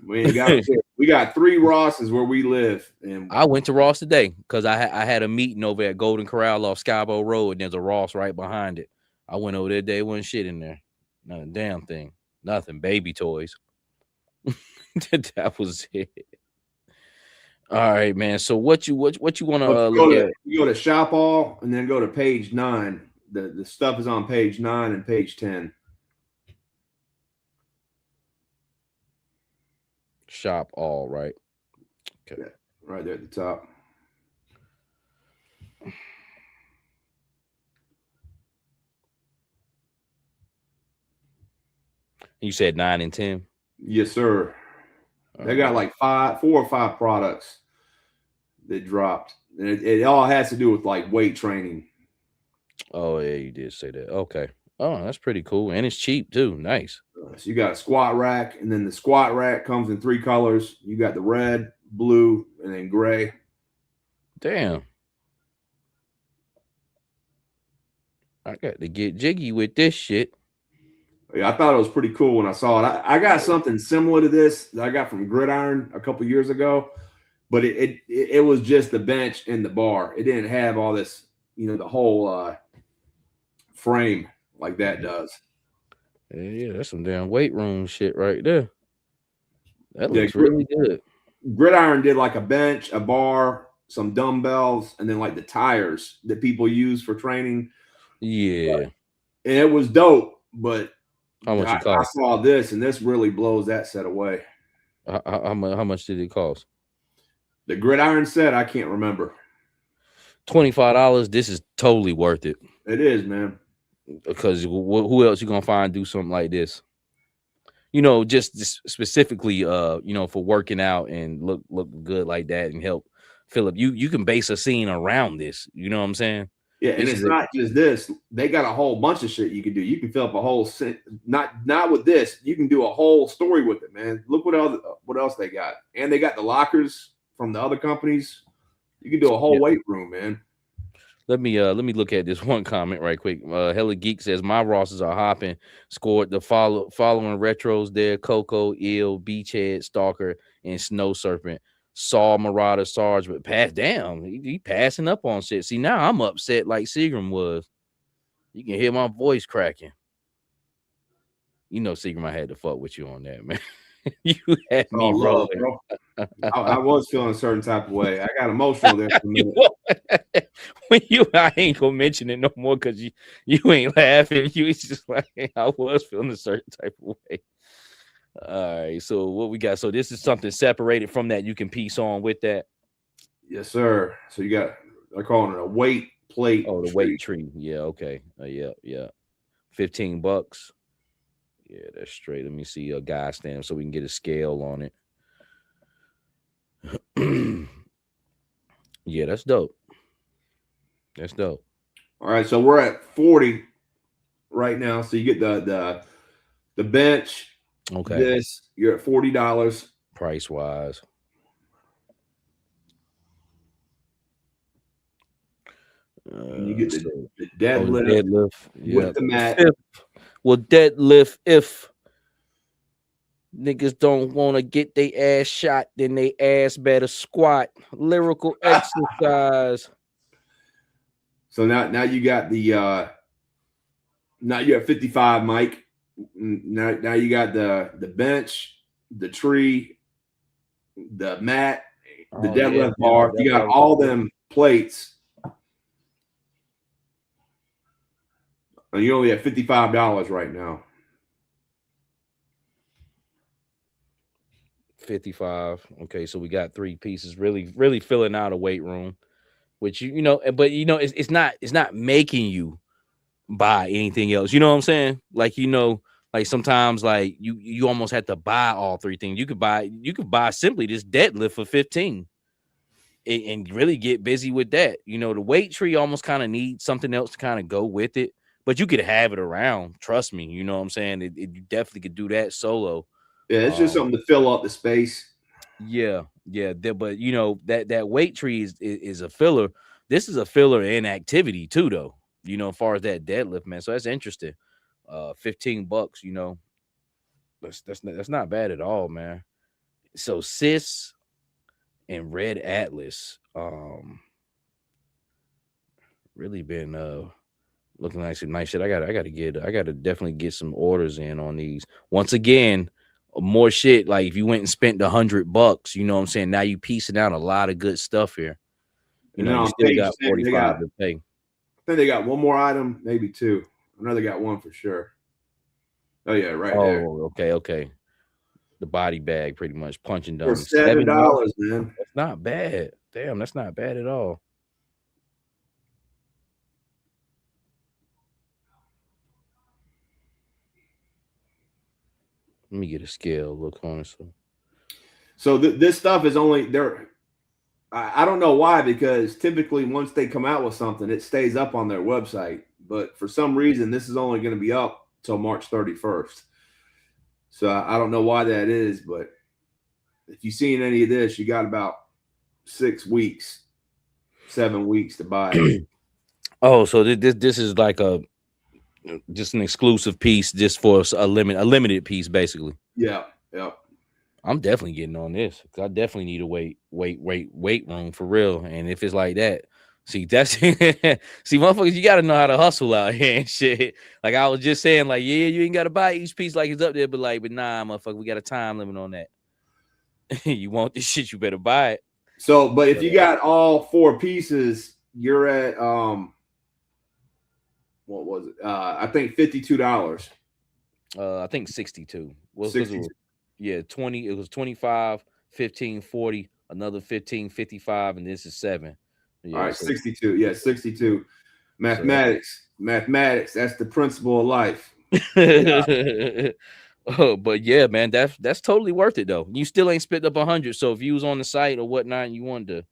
We got 3 Rosses where we live, and I went to Ross today because I had a meeting over at Golden Corral off Skybo Road, and there's a Ross right behind it. I went over there, there wasn't shit in there, not a damn thing, nothing, baby toys. That was it. All right, man. So what you want to look at? You go to Shop All and then go to page 9. The stuff is on page 9 and page 10. Shop All, right? Okay, yeah, right there at the top. You said 9 and 10. Yes, sir. They got like 4 or 5 products that dropped, and it all has to do with like weight training. Oh yeah, you did say that. Okay. Oh, that's pretty cool, and it's cheap too. Nice. So you got a squat rack, and then the squat rack comes in 3 colors. You got the red, blue, and then gray. Damn. I got to get jiggy with this shit. Yeah, I thought it was pretty cool when I saw it. I got something similar to this that I got from Gridiron a couple years ago, but it was just the bench and the bar. It didn't have all this, the whole frame like that does. Yeah, that's some damn weight room shit right there. That looks really good. Gridiron did like a bench, a bar, some dumbbells, and then like the tires that people use for training. Yeah. And it was dope, but how much it cost? I saw this, and this really blows that set away. How much did it cost? The Gridiron set, I can't remember. $25. This is totally worth it. It is, man. Because who else you gonna find do something like this? Just specifically, for working out and look good like that and help Philip. You can base a scene around this. You know what I'm saying? Yeah, and it's not just this. They got a whole bunch of shit you can do. You can fill up a whole not with this. You can do a whole story with it, man. Look what else they got. And they got the lockers from the other companies. You can do a whole weight room, man. Let me look at this one comment right quick. Hella Geek says my Rosses are hopping. Scored the following retros there: Coco, Eel, Beachhead, Stalker, and Snow Serpent. Saw Marauder, Sarge, but he passing up on shit. See, now I'm upset like Seagram was. You can hear my voice cracking. Seagram, I had to fuck with you on that, man. You had me rolling. Bro. I was feeling a certain type of way. I got emotional there for a minute. I ain't gonna mention it no more because you ain't laughing. You was just like, I was feeling a certain type of way. All right, so what we got? So this is something separated from that you can piece on with that. Yes, sir. So you got, I call it a weight plate. Oh, the weight tree. Yeah, okay. Yeah. $15. Yeah, that's straight. Let me see a guy stand so we can get a scale on it. Yeah, that's dope. That's dope. All right, so we're at 40 right now. So you get the bench. Okay. This you're at $40 price wise. And you get the deadlift, deadlift with the mat. Well, deadlift if niggas don't want to get their ass shot, then they ass better squat. Lyrical exercise. So now you got the now you have 55, Mike. Now you got the bench, the tree, the mat, the deadlift bar. You got all them plates. And you only have $55 right now. 55. Okay, so we got 3 pieces. Really filling out a weight room, which you know, but you know, it's not making you buy anything else. You know what I'm saying? Like, you know, like sometimes like you almost have to buy all 3 things. You could buy simply this deadlift for 15 and really get busy with that. You know, the weight tree almost kind of needs something else to kind of go with it, but you could have it around. Trust me. You know what I'm saying? You definitely could do that solo. Yeah, it's just something to fill up the space. Yeah. But you know, that weight tree is a filler. This is a filler in activity too, though. You know, as far as that deadlift, man. So that's interesting. $15, you know. That's not bad at all, man. So Sis and Red Atlas really been looking like some nice shit. I gotta definitely get some orders in on these. Once again, more shit. Like if you went and spent $100, you know what I'm saying? Now you piecing out a lot of good stuff here. You know, you still got 45 to pay. I think they got one more item, maybe 2. I know they got one for sure. Oh yeah, right there. Oh, okay. The body bag, pretty much punching For dummy. $7, man. That's not bad. Damn, that's not bad at all. Let me get a scale. Look, honestly. So this stuff is only there. I don't know why, because typically once they come out with something, it stays up on their website. But for some reason, this is only going to be up till March 31st. So I don't know why that is, but if you've seen any of this, you got about 6 weeks, 7 weeks to buy it. Oh, so this is like just an exclusive piece, just for a limited piece, basically. Yeah. I'm definitely getting on this because I definitely need a weight room for real. And if it's like that, see, motherfuckers, you got to know how to hustle out here and shit. Like I was just saying, like, yeah, you ain't got to buy each piece like it's up there, but nah, motherfucker, we got a time limit on that. You want this shit, you better buy it. So, but if you got all 4 pieces, you're at what was it? I think $52. I think 62. Well, 62. Yeah, 20. It was 25, 15, 40, another 15, 55, and this is 7. Yeah, all right, so 62. Yeah, 62. Mathematics. That's the principle of life. Yeah. Oh, but yeah, man, that's totally worth it though. You still ain't split up 100. So if you was on the site or whatnot, and you wanted to,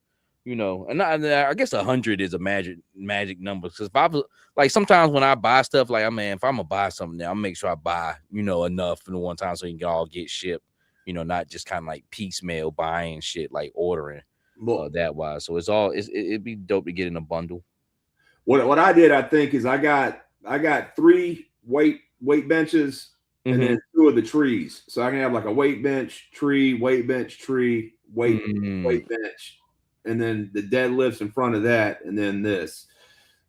you know, and I guess 100 is a magic number. Because if I was like, sometimes when I buy stuff, like, if I'm gonna buy something now, I'll make sure I buy, you know, enough for the one time so you can all get shipped. You know, not just kind of like piecemeal buying shit, like ordering that wise. So it'd be dope to get in a bundle. What I did, I think, is I got 3 weight benches. And then 2 of the trees. So I can have like a weight bench, tree, weight bench, tree, weight bench. And then the deadlifts in front of that. And then this.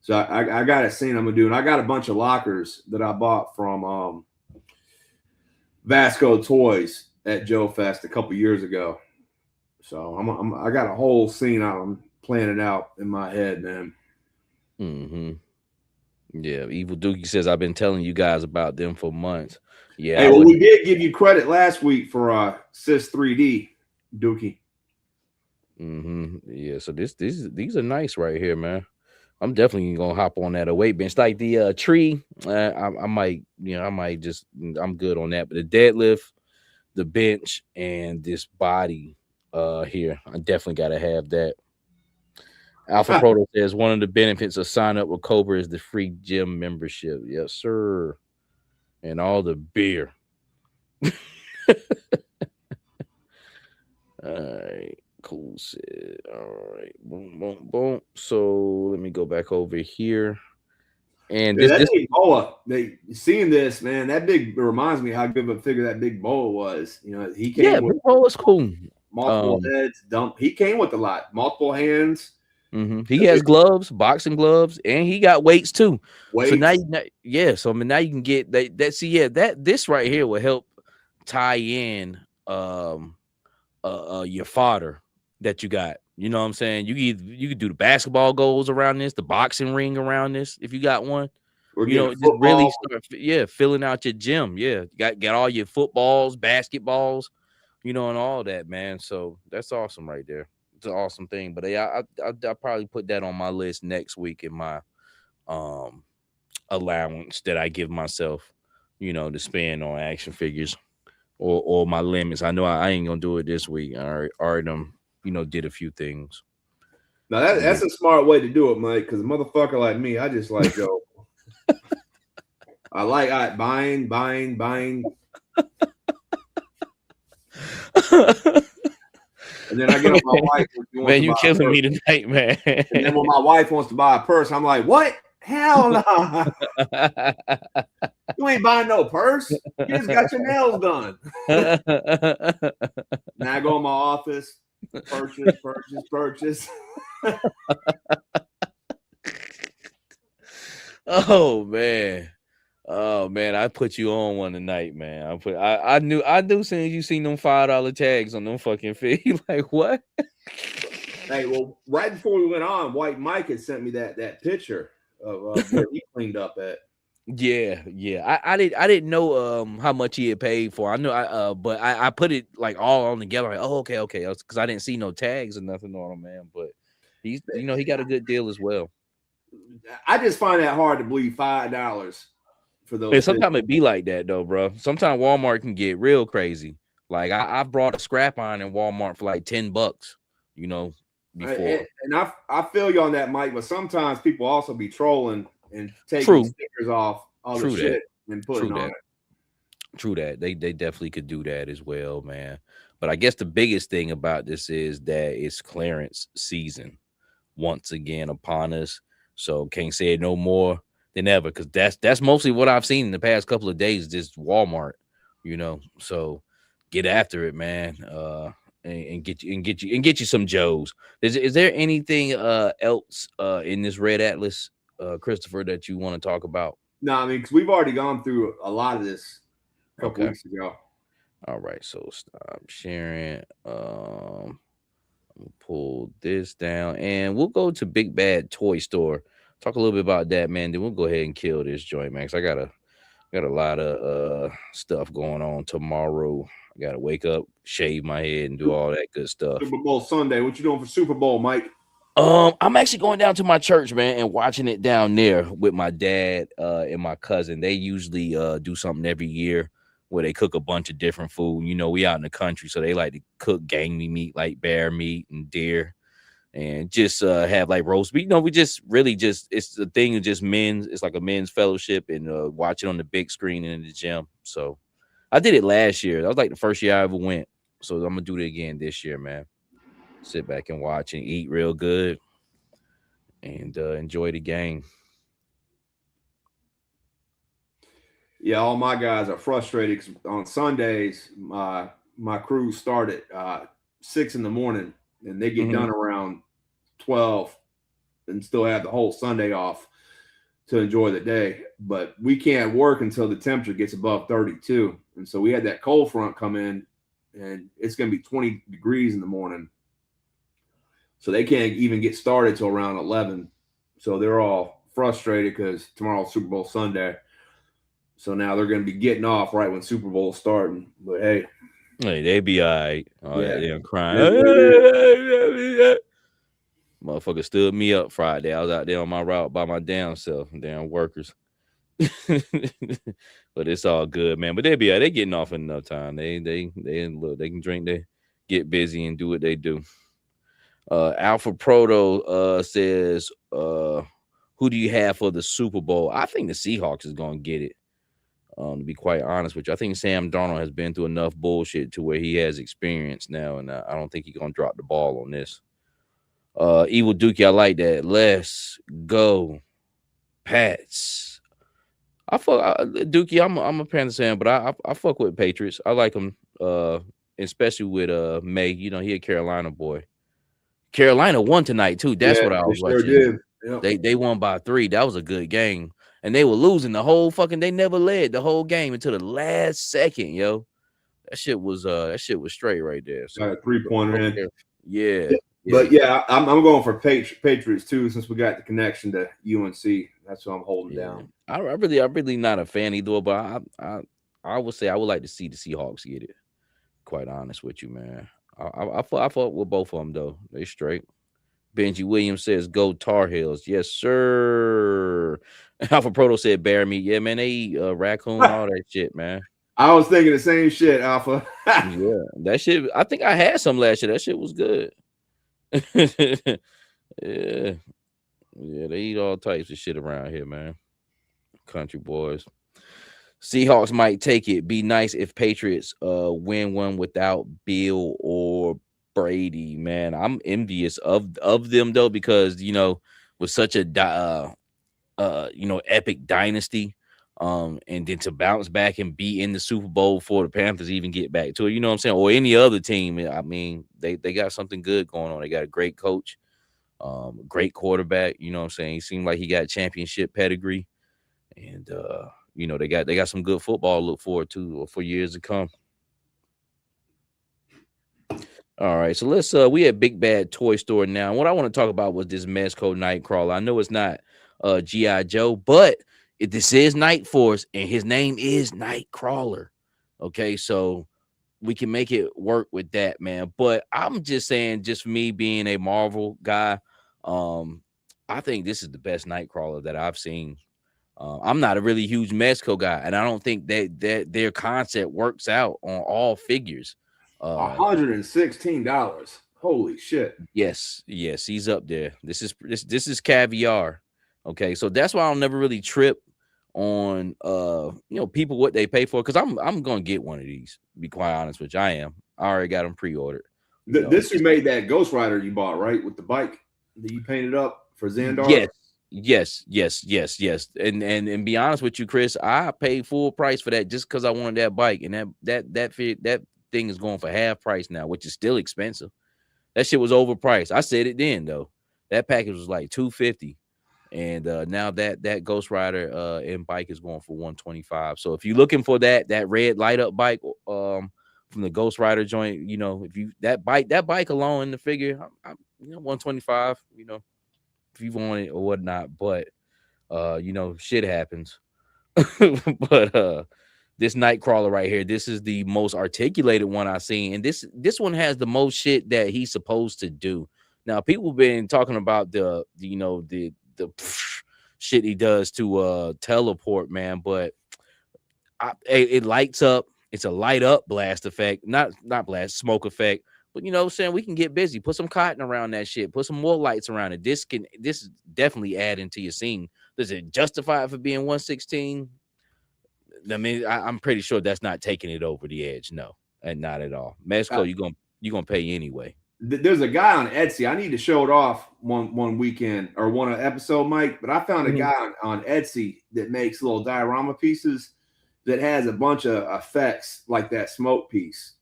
So I got a scene I'm going to do. And I got a bunch of lockers that I bought from Vasco Toys at Gjoe Fest a couple years ago. So I got a whole scene I'm planning out in my head, man. Yeah, Evil Dookie says I've been telling you guys about them for months. Yeah, hey, well, we did give you credit last week for Sis 3D, Dookie. Yeah, so these are nice right here, man. I'm definitely gonna hop on that weight bench. Like the tree, I might just, I'm good on that. But the deadlift, the bench, and this body here, I definitely gotta have that. Alpha Proto says one of the benefits of sign up with Cobra is the free gym membership. Yes, sir. And all the beer. All right. Cool. All right. Boom, boom, boom. So let me go back over here. And Yeah, that this big boa, seeing this, man, that big reminds me how good of a figure that big boa was. You know, he yeah, came with Big Ball is cool. multiple heads, he came with a lot, multiple hands. He has gloves, boxing gloves, and he got weights too. So now Weights. so I mean now you can get that see, yeah, this right here will help tie in your fodder that you got. You know what I'm saying? You could do the basketball goals around this, the boxing ring around this if you got one. We're You know, getting just really football. start filling out your gym. Yeah, got all your footballs, basketballs, you know, and all that, man. So that's awesome right there. It's an awesome thing. But yeah, I'll probably put that on my list next week in my um allowance that I give myself, you know, to spend on action figures or my limits. I know I ain't gonna do it this week. I already you know, did a few things. Now So yeah. that's a smart way to do it, Mike. Because a motherfucker like me, I just like go. I buying. And then I get on my wife. Man, you killing me tonight, man. And then when my wife wants to buy a purse, I'm like, what? Hell no. You ain't buying no purse. You just got your nails done. Now I go in my office, purchase. Oh man, I put you on one tonight, man. I knew as soon as you seen them $5 tags on them fucking feet. Like what? Hey, well, right before we went on, White Mike had sent me that picture of where he cleaned up at. Yeah. I didn't know how much he had paid for. I know but I put it like all on together. Like, oh, okay, because I didn't see no tags or nothing on him, man. But he's, you know, he got a good deal as well. I just find that hard to believe $5 for those. And sometimes it be like that though, bro. Sometimes Walmart can get real crazy. Like I've brought a scrap iron in Walmart for like $10, you know, before. And I feel you on that, Mike. But sometimes people also be trolling and taking stickers off all the shit and putting on it. True that. They definitely could do that as well, man. But I guess the biggest thing about this is that it's clearance season once again upon us. So can't say it no more than ever, because that's mostly what I've seen in the past couple of days, just Walmart, you know. So get after it, man. And get you some Gjoes. Is there anything else in this Red Atlas, Christopher, that you want to talk about? No, I mean, because we've already gone through a lot of this a couple weeks ago. All right, so stop sharing. Pull this down, and we'll go to Big Bad Toy Store. Talk a little bit about that, man. Then we'll go ahead and kill this joint, Max. I got a lot of stuff going on tomorrow. I gotta wake up, shave my head, and do all that good stuff. Super Bowl Sunday. What you doing for Super Bowl, Mike? I'm actually going down to my church, man, and watching it down there with my dad and my cousin. They usually do something every year where they cook a bunch of different food. You know, we out in the country, so they like to cook gamey meat like bear meat and deer, and just have like roast meat. You know, we just really it's the thing of just men's. It's like a men's fellowship, and watch it on the big screen in the gym. So I did it last year. That was like the first year I ever went. So I'm gonna do it again this year, man. Sit back and watch and eat real good and enjoy the game. Yeah, all my guys are frustrated because on Sundays, my crew start at 6 in the morning and they get done around 12 and still have the whole Sunday off to enjoy the day. But we can't work until the temperature gets above 32. And so we had that cold front come in and it's going to be 20 degrees in the morning. So they can't even get started till around 11. So they're all frustrated because tomorrow's Super Bowl Sunday. So now they're going to be getting off right when Super Bowl's starting. But hey, they be all right. Oh, yeah, they're crying. Motherfucker stood me up Friday. I was out there on my route by my damn self, damn workers. But it's all good, man. But they be all right. They getting off in enough time. They look. They can drink. They get busy and do what they do. Alpha Proto says, who do you have for the Super Bowl? I think the Seahawks is gonna get it. To be quite honest with you, I think Sam Darnold has been through enough bullshit to where he has experience now, and I don't think he's gonna drop the ball on this. Evil Dookie, I like that. Let's go, Pats. Dookie. I'm a Panthers fan, but I fuck with Patriots. I like them, especially with May. You know, he a Carolina boy. Carolina won tonight too. That's Yeah, what I they was sure watching. did. Yep. They won by 3. That was a good game. And they were losing the whole fucking. They never led the whole game until the last second, yo. That shit was straight right there. So Got a 3-pointer in. yeah. But yeah, I'm going for Patriots too, since we got the connection to UNC. That's what I'm holding down. I'm really not a fan either, but I would say I would like to see the Seahawks get it. Quite honest with you, man. I fought with both of them though. They straight. Benji Williams says, "Go Tar Heels." Yes, sir. Alpha Proto said, "Bear meat." Yeah, man. They eat raccoon, all that shit, man. I was thinking the same shit, Alpha. Yeah, that shit. I think I had some last year. That shit was good. Yeah, they eat all types of shit around here, man. Country boys. Seahawks might take it. Be nice if Patriots win one without Bill or Brady, man. I'm envious of them though, because you know, with such a epic dynasty, and then to bounce back and be in the Super Bowl before the Panthers even get back to it, you know what I'm saying, or any other team. I mean, they got something good going on. They got a great coach, great quarterback. You know what I'm saying. He seemed like he got championship pedigree, and you know, they got some good football to look forward to for years to come. All right, so let's we at Big Bad Toy Store now. And what I want to talk about was this Mezco Nightcrawler. I know it's not G.I. Joe, but this is Night Force, and his name is Nightcrawler. Okay, so we can make it work with that, man. But I'm just saying, just me being a Marvel guy, I think this is the best Nightcrawler that I've seen. I'm not a really huge Mezco guy, and I don't think that their concept works out on all figures. $116. Holy shit. Yes, he's up there. This is caviar. Okay, so that's why I'll never really trip on people what they pay for, because I'm gonna get one of these. To be quite honest with you, I am. I already got them pre-ordered. This you made that Ghost Rider you bought, right? With the bike that you painted up for Xandar? Yes. And be honest with you, Chris, I paid full price for that just because I wanted that bike, and that thing is going for half price now, which is still expensive. That shit was overpriced. I said it then though. That package was like $250, and now that Ghost Rider and bike is going for $125. So if you're looking for that red light up bike from the Ghost Rider joint, you know, if you that bike alone in the figure, I'm $125. You know, if you want it or whatnot, but shit happens. But this Nightcrawler right here, this is the most articulated one I've seen, and this one has the most shit that he's supposed to do. Now, people have been talking about the shit he does to teleport, man, but it lights up. It's a light up blast effect, not blast, smoke effect. But you know what I'm saying, we can get busy. Put some cotton around that shit. Put some more lights around it. This is definitely adding to your scene. Does it justify it for being 116? I mean, I'm pretty sure that's not taking it over the edge. No, and not at all. Mezco, you're gonna pay anyway. There's a guy on Etsy. I need to show it off one weekend or one episode, Mike. But I found a guy on Etsy that makes little diorama pieces that has a bunch of effects like that smoke piece,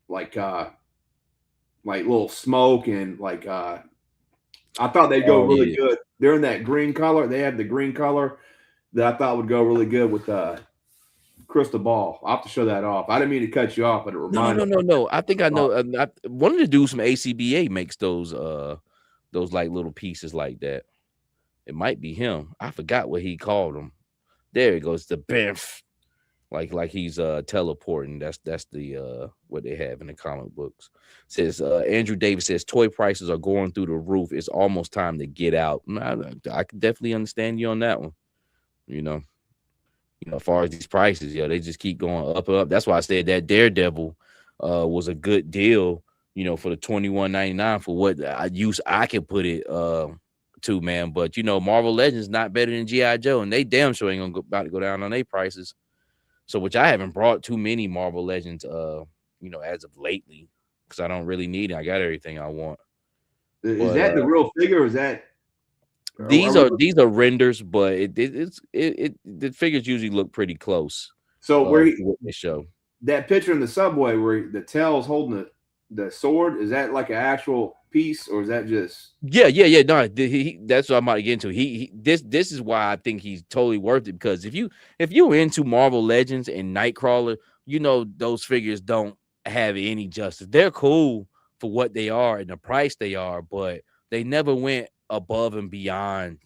like little smoke and like I thought they'd go really good. They're in that green color. They have the green color that I thought would go really good with crystal ball. I'll have to show that off. I didn't mean to cut you off, but it reminded me. No. I think I know. One of the dudes from ACBA makes those like little pieces like that. It might be him. I forgot what he called them. There it goes. The biff. Like he's teleporting. That's the what they have in the comic books. Says Andrew Davis says toy prices are going through the roof. It's almost time to get out. I can definitely understand you on that one. You know, as far as these prices, they just keep going up and up. That's why I said that Daredevil was a good deal, for the $21.99 for what I can put it to, man. But Marvel Legends not better than GI Joe, and they damn sure ain't about to go down on their prices. So, which I haven't brought too many Marvel Legends, as of lately, because I don't really need it. I got everything I want. Is that the real figure? Or is that these are renders, but the figures usually look pretty close. So where they show that picture in the subway where the tail's holding the sword, is that like an actual piece, or is that just yeah no, that's what I'm about to get into. This is why I think he's totally worth it, because if you're into Marvel Legends and Nightcrawler, those figures don't have any justice. They're cool for what they are and the price they are, but they never went above and beyond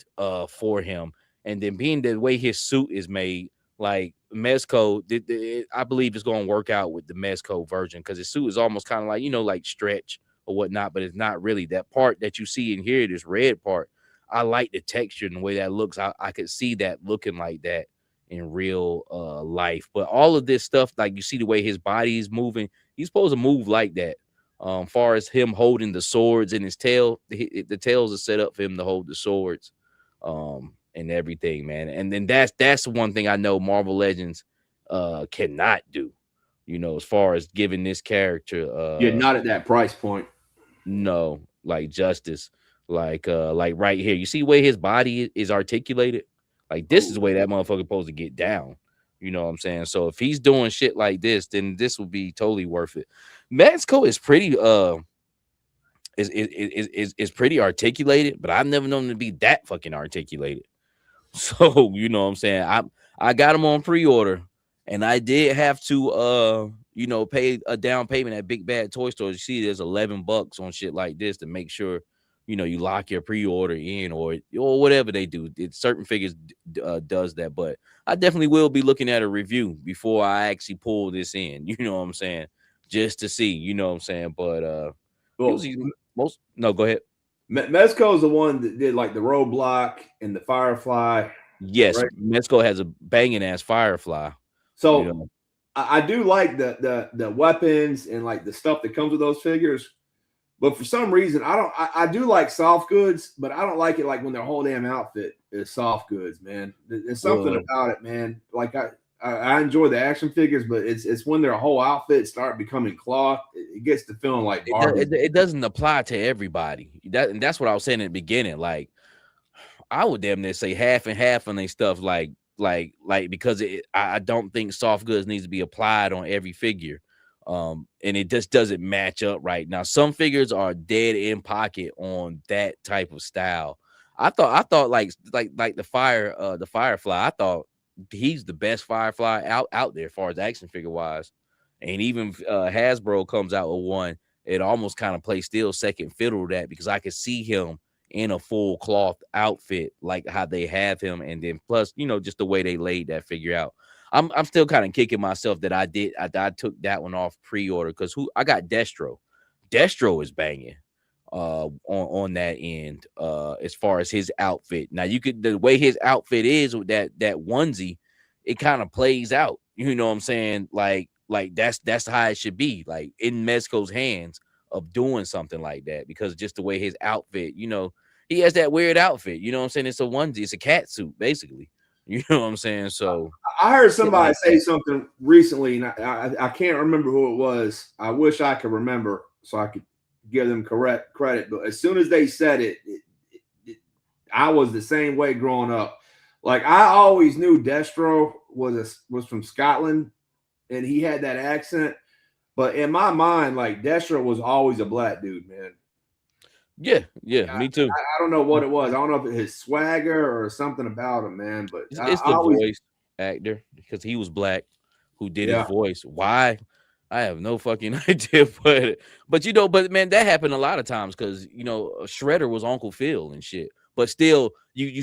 for him. And then being the way his suit is made, like Mezco, I believe it's going to work out with the Mezco version, because his suit is almost kind of like like stretch or whatnot, but it's not really. That part that you see in here, this red part, I like the texture and the way that looks. I could see that looking like that in real life. But all of this stuff, like you see the way his body is moving, he's supposed to move like that. Far as him holding the swords in his tail, the tails are set up for him to hold the swords, and everything, man. And then that's one thing I know Marvel Legends cannot do, as far as giving this character not at that price point. No, like justice. Like right here. You see where his body is articulated? Like this is the way that motherfucker supposed to get down. You know what I'm saying? So if he's doing shit like this, then this will be totally worth it. Mezco is pretty is pretty articulated, but I've never known him to be that fucking articulated. So you know what I'm saying? I got him on pre-order, and I did have to pay a down payment at Big Bad Toy Stores. You see, there's $11 on shit like this to make sure you lock your pre-order in, or whatever they do. Certain figures does that, but I definitely will be looking at a review before I actually pull this in. You know what I'm saying? Just to see. You know what I'm saying? But no, go ahead. Mezco is the one that did like the Roadblock and the Firefly. Yes, right? Mezco has a banging ass Firefly. So I do like the weapons and like the stuff that comes with those figures, but for some reason I do like soft goods, but I don't like it like when their whole damn outfit is soft goods, man. There's something about it, man. Like I enjoy the action figures, but it's when their whole outfit start becoming cloth, it gets to feeling like it doesn't apply to everybody. And that's what I was saying in the beginning. Like I would damn near say half and half on their stuff, like because I don't think soft goods needs to be applied on every figure. And it just doesn't match up right now. Some figures are dead in pocket on that type of style. I thought like the Firefly, I thought he's the best Firefly out there as far as action figure wise. And even Hasbro comes out with one, it almost kind of plays still second fiddle to that, because I could see him in a full cloth outfit like how they have him, and then plus just the way they laid that figure out. I'm still kind of kicking myself that I took that one off pre-order, because I got Destro is banging on that end as far as his outfit. Now the way his outfit is with that onesie, it kind of plays out, you know what I'm saying, like that's how it should be, like in Mezco's hands of doing something like that, because just the way his outfit, he has that weird outfit, you know what I'm saying, it's a onesie, it's a cat suit basically, you know what I'm saying. So I heard somebody say something recently, and I can't remember who it was. I wish I could remember so I could give them correct credit, but as soon as they said it, I was the same way growing up. Like I always knew Destro was from Scotland, and he had that accent. But in my mind, like Destro was always a black dude, man. Yeah, me too. I don't know what it was. I don't know if it's his swagger or something about him, man. But it's the voice actor, because he was black who did his voice. Why? I have no fucking idea. But but man, that happened a lot of times, because Shredder was Uncle Phil and shit. But still, he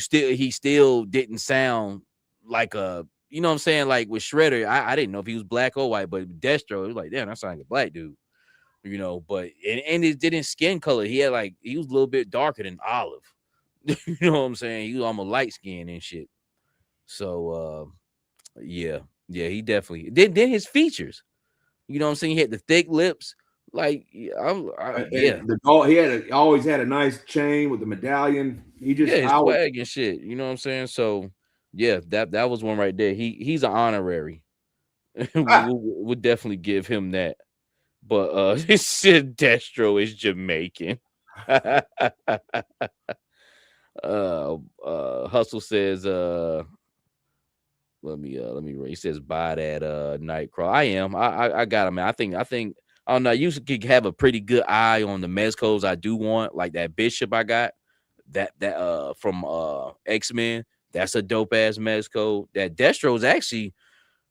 still didn't sound like a, you know what I'm saying? Like with Shredder, I didn't know if he was black or white, but Destro, it was like, damn, that sounds like a black dude. But and it didn't skin color. He was a little bit darker than Olive. You know what I'm saying? He was almost light skinned and shit. So yeah, he definitely then his features. You know what I'm saying? He had the thick lips, Like yeah, And the gold, always had a nice chain with the medallion. He yeah, just his I was swag and shit. You know what I'm saying? So yeah, that was one right there. He's an honorary. We'll definitely give him that. But this shit Destro is Jamaican. Hustle says let me read. He says buy that Nightcrawler. I am. I got him, man. I think I don't know. You could have a pretty good eye on the mezcos I do want, like that Bishop I got. That from X-Men. That's a dope ass mezco. That Destro is actually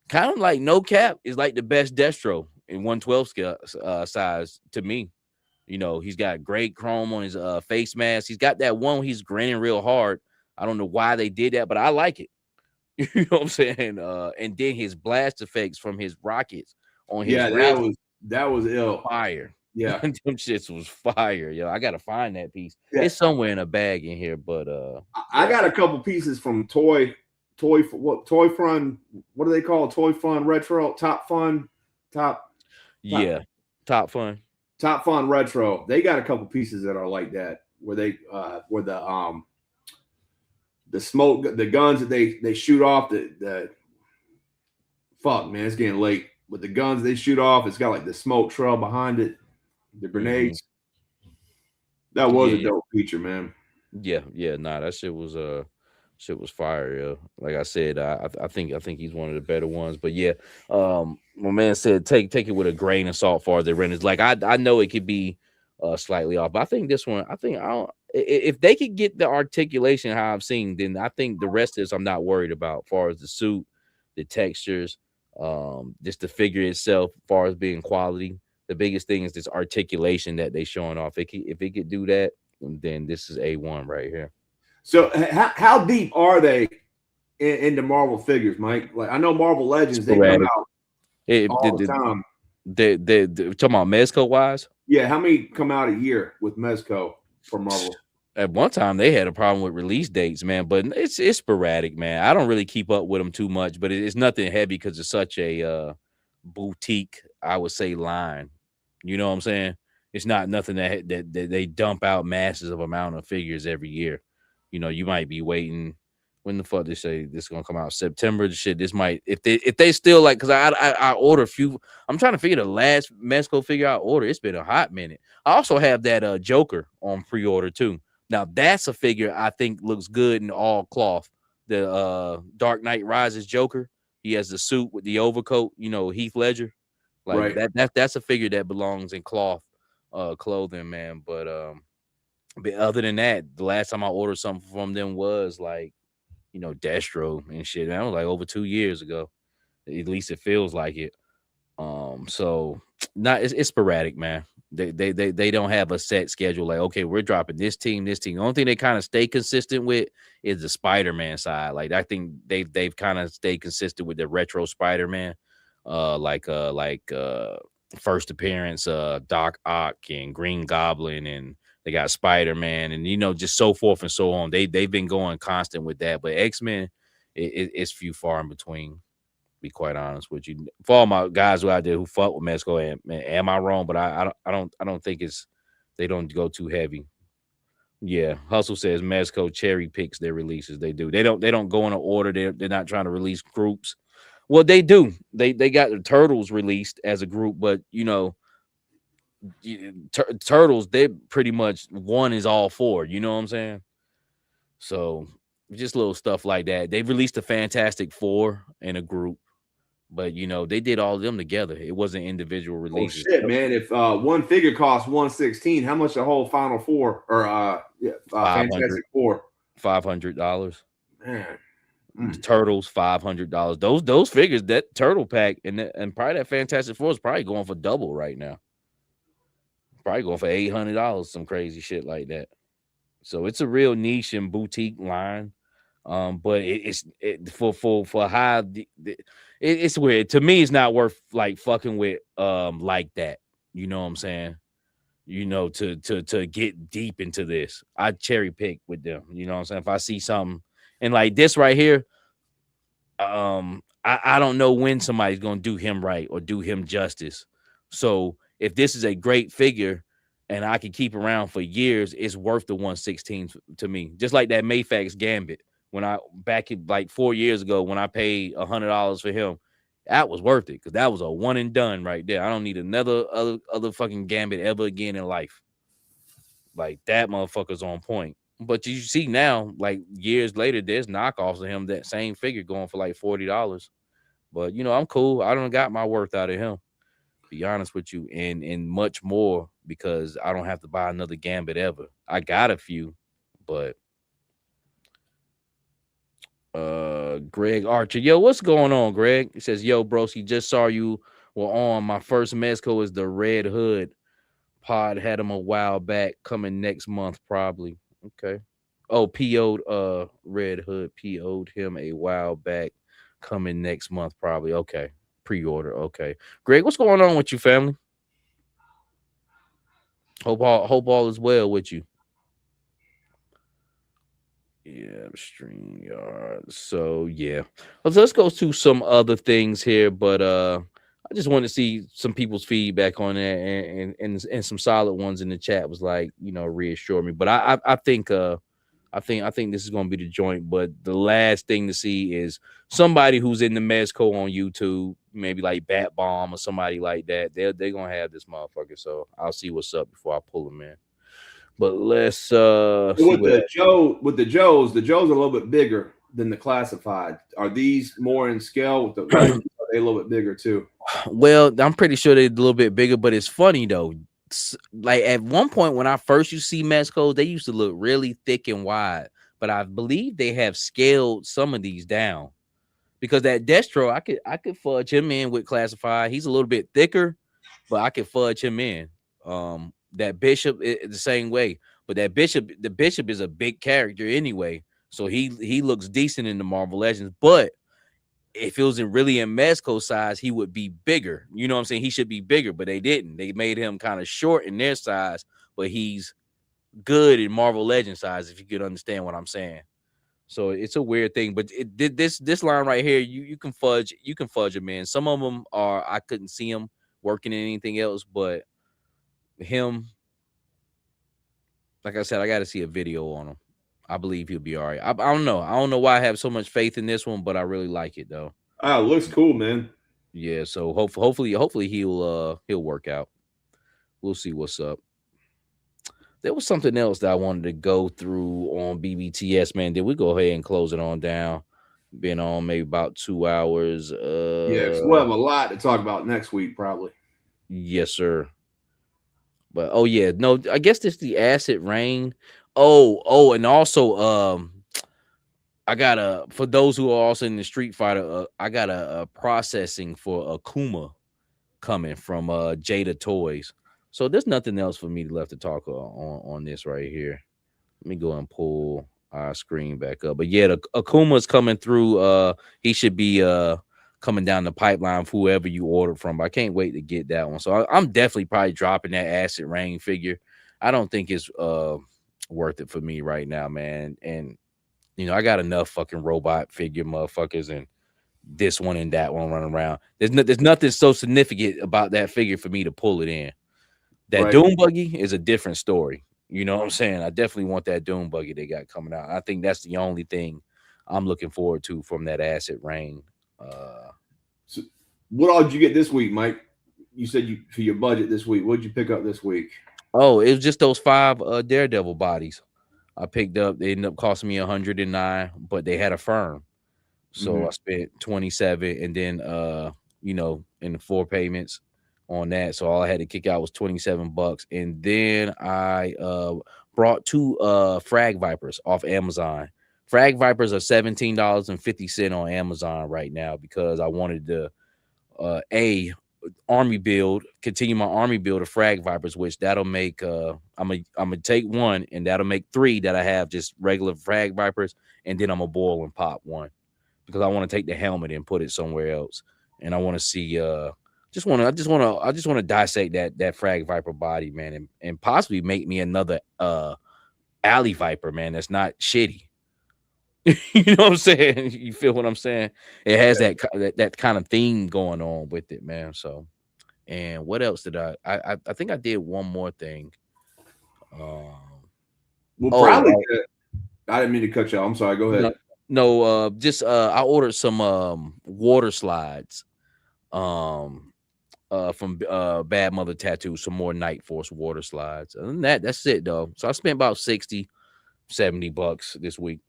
kind of like no cap, is like the best Destro in 112 scale size to me. You know, he's got great chrome on his face mask. He's got that one where he's grinning real hard. I don't know why they did that, but I like it. You know what I'm saying? And then his blast effects from his rockets on his yeah, wrist, that was ill. fire. Yeah, Them shits was fire, yo. I gotta find that piece. yeah. It's somewhere in a bag in here, but I yeah, got a couple pieces from Toy Fun. What do they call it? Toy Fun Retro Top Fun top top yeah, top fun. Top Fun Retro. They got a couple pieces that are like that where where the smoke, the guns that they shoot off, the fuck man, it's getting late. But the guns they shoot off, it's got like the smoke trail behind it, the Mm-hmm. grenades. That was a Yeah, dope feature, man. yeah. Nah, that shit was fire, yo. Like I said, I think he's one of the better ones. But yeah, my man said take it with a grain of salt for the renders. Like I know it could be slightly off, but I think this one, I don't if they could get the articulation how I've seen, then I think the rest of this I'm not worried about, as far as the suit, the textures, just the figure itself, as far as being quality. The biggest thing is this articulation that they showing off. If it could do that, then this is A1 right here. So how deep are they in the Marvel figures, Mike? Like I know Marvel Legends, they come Sporadic. out It, all the time. the talking about Mezco wise. Yeah, how many come out a year with Mezco for Marvel? At one time they had a problem with release dates, man, but it's sporadic, man. I don't really keep up with them too much, but it's nothing heavy because it's such a boutique, I would say, line. You know what I'm saying? It's not nothing that they dump out masses of amount of figures every year. You know, you might be waiting. When the fuck they say this is gonna come out? September. The shit. This might if they still like, because I order a few. I'm trying to figure the last Mezco figure I ordered. It's been a hot minute. I also have that Joker on pre-order too. Now that's a figure I think looks good in all cloth. The Dark Knight Rises Joker. He has the suit with the overcoat. You know, Heath Ledger. Like Right. that's a figure that belongs in cloth clothing, man. But other than that, the last time I ordered something from them was like, you know, Destro and shit. That was like over 2 years ago. At least it feels like it. So not it's sporadic, man. They don't have a set schedule. Like, okay, we're dropping this team, this team. The only thing they kind of stay consistent with is the Spider-Man side. Like, I think they've kind of stayed consistent with the retro Spider-Man. First appearance, Doc Ock and Green Goblin, and they got Spider-Man, and you know, just so forth and so on. They've been going constant with that, but X-Men, it's few far in between. Be quite honest with you. For all my guys who out there who fuck with Mezco, and am I wrong? But I don't think they don't go too heavy. Yeah, Hustle says Mezco cherry picks their releases. They do. They don't go in an order. They're not trying to release groups. Well, they do. They got the Turtles released as a group, but you know, Turtles, they pretty much one is all four. You know what I'm saying? So just little stuff like that. They released the Fantastic Four in a group, but you know, they did all of them together. It wasn't individual Oh releases. shit, man! If one figure costs 116, how much the whole Final Four or Five hundred, Fantastic Four? $500. Man, Turtles, $500. Those figures, that turtle pack and probably that Fantastic Four is probably going for double right now. Probably going for $800, some crazy shit like that. So it's a real niche and boutique line. But for high, it's weird to me. It's not worth like fucking with like that. You know what I'm saying? You know, to get deep into this, I cherry pick with them. You know what I'm saying? If I see something and like this right here, I don't know when somebody's gonna do him right or do him justice. So if this is a great figure and I can keep around for years, it's worth the 116 to me. Just like that Mayfax Gambit. When I back in like 4 years ago, when I paid $100 for him, that was worth it because that was a one and done right there. I don't need another other fucking Gambit ever again in life. Like that motherfucker's on point. But you see now, like years later, there's knockoffs of him that same figure going for like $40. But I'm cool. I don't got my worth out of him. Be honest with you, and much more because I don't have to buy another Gambit ever. I got a few, but Greg Archer, yo, what's going on, Greg? He says, yo, broski, just saw you were on. My first Mezco is the Red Hood. Pod had him a while back, coming next month probably. Okay. Oh, PO'd Red Hood PO'd him a while back, coming next month probably. Okay. Pre-order. Okay. Greg, what's going on with you, family? Hope all is well with you. Yeah, StreamYard. So yeah. Let's go to some other things here, but I just want to see some people's feedback on that, and some solid ones in the chat was like, reassure me. But I think I think this is gonna be the joint. But the last thing to see is somebody who's in the Mezco on YouTube, maybe like Bat Bomb or somebody like that. They're gonna have this motherfucker. So I'll see what's up before I pull them in. But let's see with the Gjoes are a little bit bigger than the classified. Are these more in scale with the are they a little bit bigger too? Well, I'm pretty sure they're a little bit bigger, but it's funny though. Like at one point when I first used to see Mezcos, they used to look really thick and wide, but I believe they have scaled some of these down because that Destro, I could fudge him in with classified. He's a little bit thicker, but I could fudge him in. That Bishop the same way, but the Bishop is a big character anyway, so he looks decent in the Marvel Legends, but if it was really in Mezco size, he would be bigger. You know what I'm saying? He should be bigger, but they didn't. They made him kind of short in their size, but he's good in Marvel Legend size, if you could understand what I'm saying. So it's a weird thing, but this line right here, you can fudge him in. Some of them are I couldn't see him working in anything else, but him, like I said, I got to see a video on him. I believe he'll be all right. I don't know. I don't know why I have so much faith in this one, but I really like it though. Oh, looks cool, man. Yeah, so hopefully he'll work out. We'll see what's up. There was something else that I wanted to go through on BBTS, man. Did we go ahead and close it on down? Been on maybe about 2 hours. Yeah, we'll have a lot to talk about next week, probably. Yes, sir. But oh yeah, no, I guess this the acid rain. Oh, and also I got for those who are also in the Street Fighter, I got a processing for Akuma coming from Jada Toys. So there's nothing else for me left to talk on this right here. Let me go and pull our screen back up. But yeah, the Akuma's coming through. He should be coming down the pipeline for whoever you ordered from. I can't wait to get that one. So I'm definitely probably dropping that Acid Rain figure. I don't think it's worth it for me right now, man. And I got enough fucking robot figure motherfuckers and this one and that one running around. There's nothing so significant about that figure for me to pull it in. That right. Doom buggy is a different story. You know what I'm saying? I definitely want that Doom buggy they got coming out. I think that's the only thing I'm looking forward to from that Acid Rain. So what all did you get this week, Mike? You said for your budget this week. What did you pick up this week? Oh, it was just those 5 Daredevil bodies I picked up. They ended up costing me $109, but they had a firm. So I spent $27, and then in the 4 payments on that. So all I had to kick out was $27. And then I brought 2 Frag Vipers off Amazon. Frag Vipers are $17.50 on Amazon right now because I wanted to continue my army build of Frag Vipers, which that'll make I'm gonna take 1 and that'll make 3 that I have just regular Frag Vipers, and then I'm gonna boil and pop 1 because I want to take the helmet and put it somewhere else, and I want to see I just want to dissect that Frag Viper body, man, and possibly make me another Alley Viper, man, that's not shitty. You know what I'm saying? You feel what I'm saying? It has that kind of theme going on with it, man. So And what else did I think I did one more thing. Um, We'll oh, probably. I didn't mean to cut you off. I'm sorry. Go ahead. no, just I ordered some water slides from Bad Mother Tattoo, some more Night Force water slides. Other than that, that's it though. So I spent about $60-$70 this week.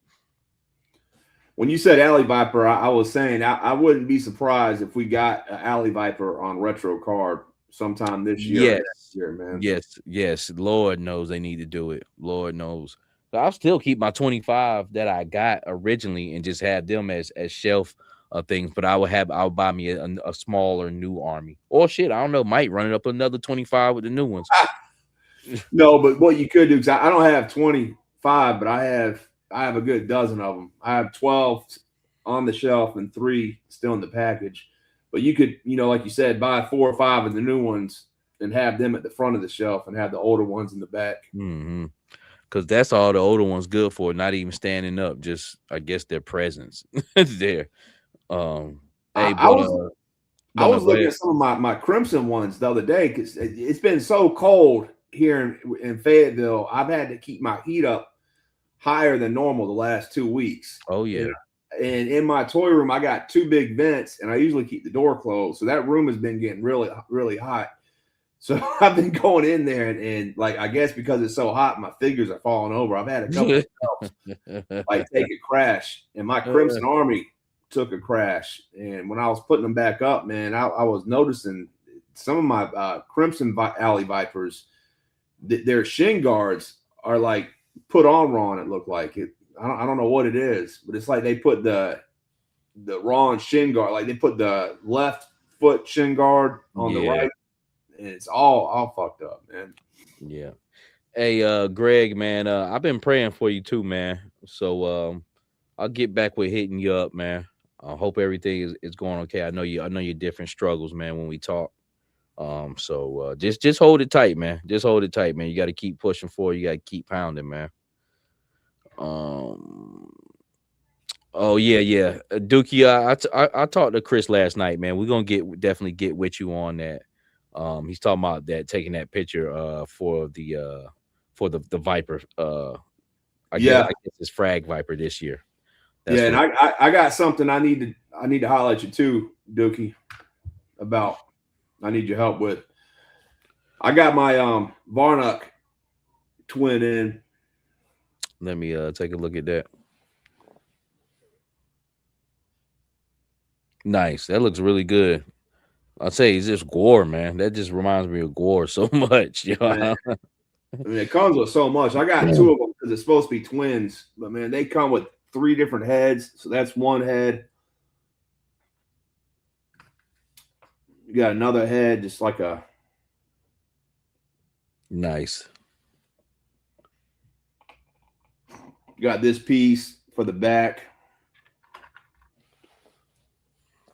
When you said Alley Viper, I was saying I wouldn't be surprised if we got an Alley Viper on retro card sometime this year or next year, man. Yes. Lord knows they need to do it. Lord knows. So I'll still keep my 25 that I got originally and just have them as shelf things. But I'll buy me a smaller new army. Or shit, I don't know. Might run it up another 25 with the new ones. No, but what you could do, because I don't have 25, but I have a good dozen of them. I have 12 on the shelf and 3 still in the package. But you could, like you said, buy 4 or 5 of the new ones and have them at the front of the shelf and have the older ones in the back. Because that's all the older ones good for. Not even standing up, just I guess their presence there. I was looking at some of my Crimson ones the other day because it's been so cold here in Fayetteville. I've had to keep my heat up higher than normal the last 2 weeks. Oh yeah. And in my toy room, I got 2 big vents, and I usually keep the door closed. So that room has been getting really, really hot. So I've been going in there, and like I guess because it's so hot, my figures are falling over. I've had a couple of shelves, like take a crash, and my Crimson Army took a crash. And when I was putting them back up, man, I was noticing some of my Crimson Alley Vipers, their shin guards are like put on wrong. It looked like it. I don't know what it is, but it's like they put the wrong shin guard. Like they put the left foot shin guard on the right, and it's all fucked up, man. Yeah. Hey, Greg, man, I've been praying for you too, man. So I'll get back with hitting you up, man. I hope everything is going okay. I know your different struggles, man, when we talk. So just hold it tight, man. Just hold it tight, man. You got to keep pushing forward. You got to keep pounding, man. Oh yeah. Dookie, I talked to Chris last night, man. We're gonna definitely get with you on that. He's talking about that, taking that picture for the Viper. I guess it's Frag Viper this year. That's and I got something I need to highlight you too, Dookie, about. I need your help with. I got my Varnock twin in. Let me take a look at that. Nice. That looks really good. I'll say it's just gore, man. That just reminds me of gore so much. You know? I mean, it comes with so much. I got 2 of them because it's supposed to be twins, but man, they come with 3 different heads. So that's one head. You got another head, just like a nice. You got this piece for the back.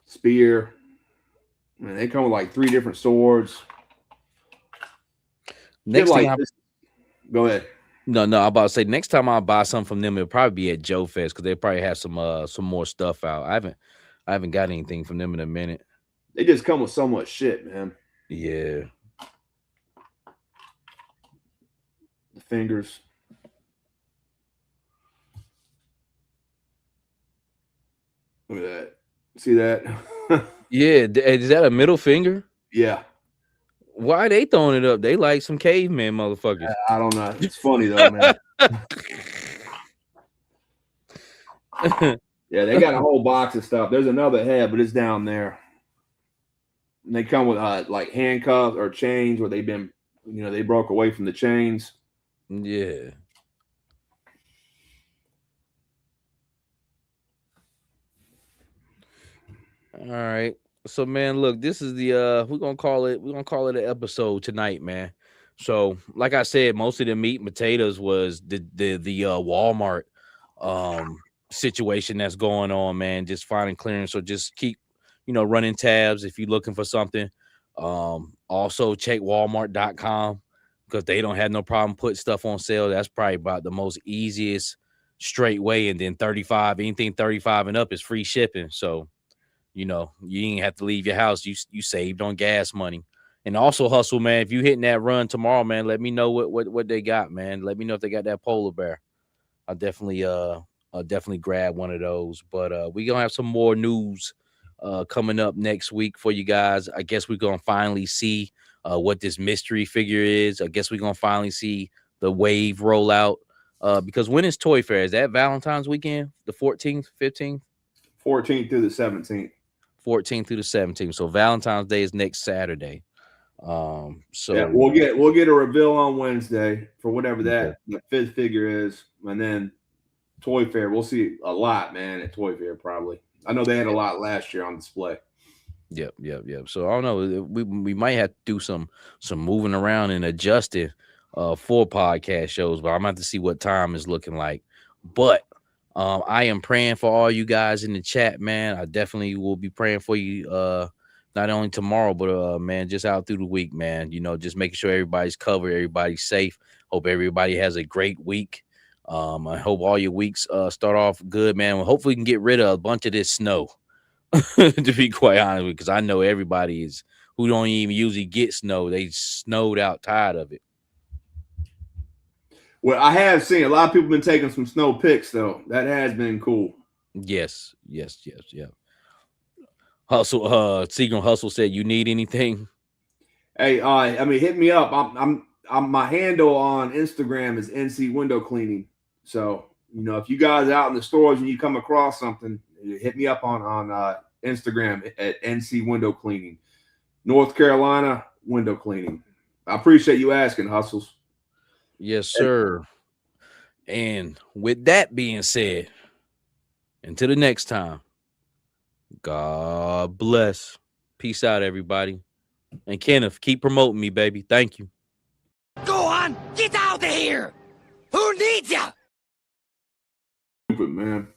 Spear. And they come with like 3 different swords. Next like time go ahead. No, I'm about to say next time I buy something from them, it'll probably be at Gjoe Fest because they probably have some more stuff out. I haven't got anything from them in a minute. They just come with so much shit, man. Yeah. The fingers. Look at that. See that? Yeah. Is that a middle finger? Yeah. Why are they throwing it up? They like some caveman motherfuckers. I don't know. It's funny though, man. Yeah, they got a whole box of stuff. There's another head, but it's down there. And they come with like handcuffs or chains where they've been, they broke away from the chains. Yeah. All right. So man, look, this is the we're gonna call it an episode tonight, man. So, like I said, most of the meat and potatoes was the Walmart situation that's going on, man. Just finding clearance. So just keep, running tabs if you're looking for something. Also check Walmart.com because they don't have no problem putting stuff on sale. That's probably about the most easiest straight way. And then anything 35 and up is free shipping. So you ain't have to leave your house. You saved on gas money. And also, Hustle, man, if you hitting that run tomorrow, man, let me know what they got, man. Let me know if they got that polar bear. I'll definitely grab one of those. But we gonna have some more news coming up next week for you guys. I guess we're gonna finally see what this mystery figure is. I guess we're gonna finally see the wave roll out. Because when is Toy Fair? Is that Valentine's weekend? The 14th, 15th? 14th through the 17th. 14th through the 17th. So Valentine's Day is next Saturday. So yeah, we'll get a reveal on Wednesday for whatever that the fifth figure is, and then Toy Fair. We'll see a lot, man, at Toy Fair probably. I know they had a lot last year on display. Yep. So I don't know. We might have to do some moving around and adjusting for podcast shows, but I'm gonna have to see what time is looking like. But I am praying for all you guys in the chat, man. I definitely will be praying for you not only tomorrow, but man, just out through the week, man. You know, just making sure everybody's covered, everybody's safe. Hope everybody has a great week. I hope all your weeks start off good, man. Well, hopefully we can get rid of a bunch of this snow. To be quite honest, because I know everybody is who don't even usually get snow. They snowed out, tired of it. Well, I have seen a lot of people been taking some snow pics, though. That has been cool. Yes. Hustle, Seagram Hustle said, "You need anything?" Hey, I mean, hit me up. I'm my handle on Instagram is NC Window Cleaning. So if you guys out in the stores and you come across something, hit me up on Instagram at NC Window Cleaning, North Carolina Window Cleaning. I appreciate you asking, Hustles. Yes, sir. And with that being said, until the next time, God bless. Peace out, everybody. And Kenneth, keep promoting me, baby. Thank you. Go on, get out of here. Who needs you? Stupid, man.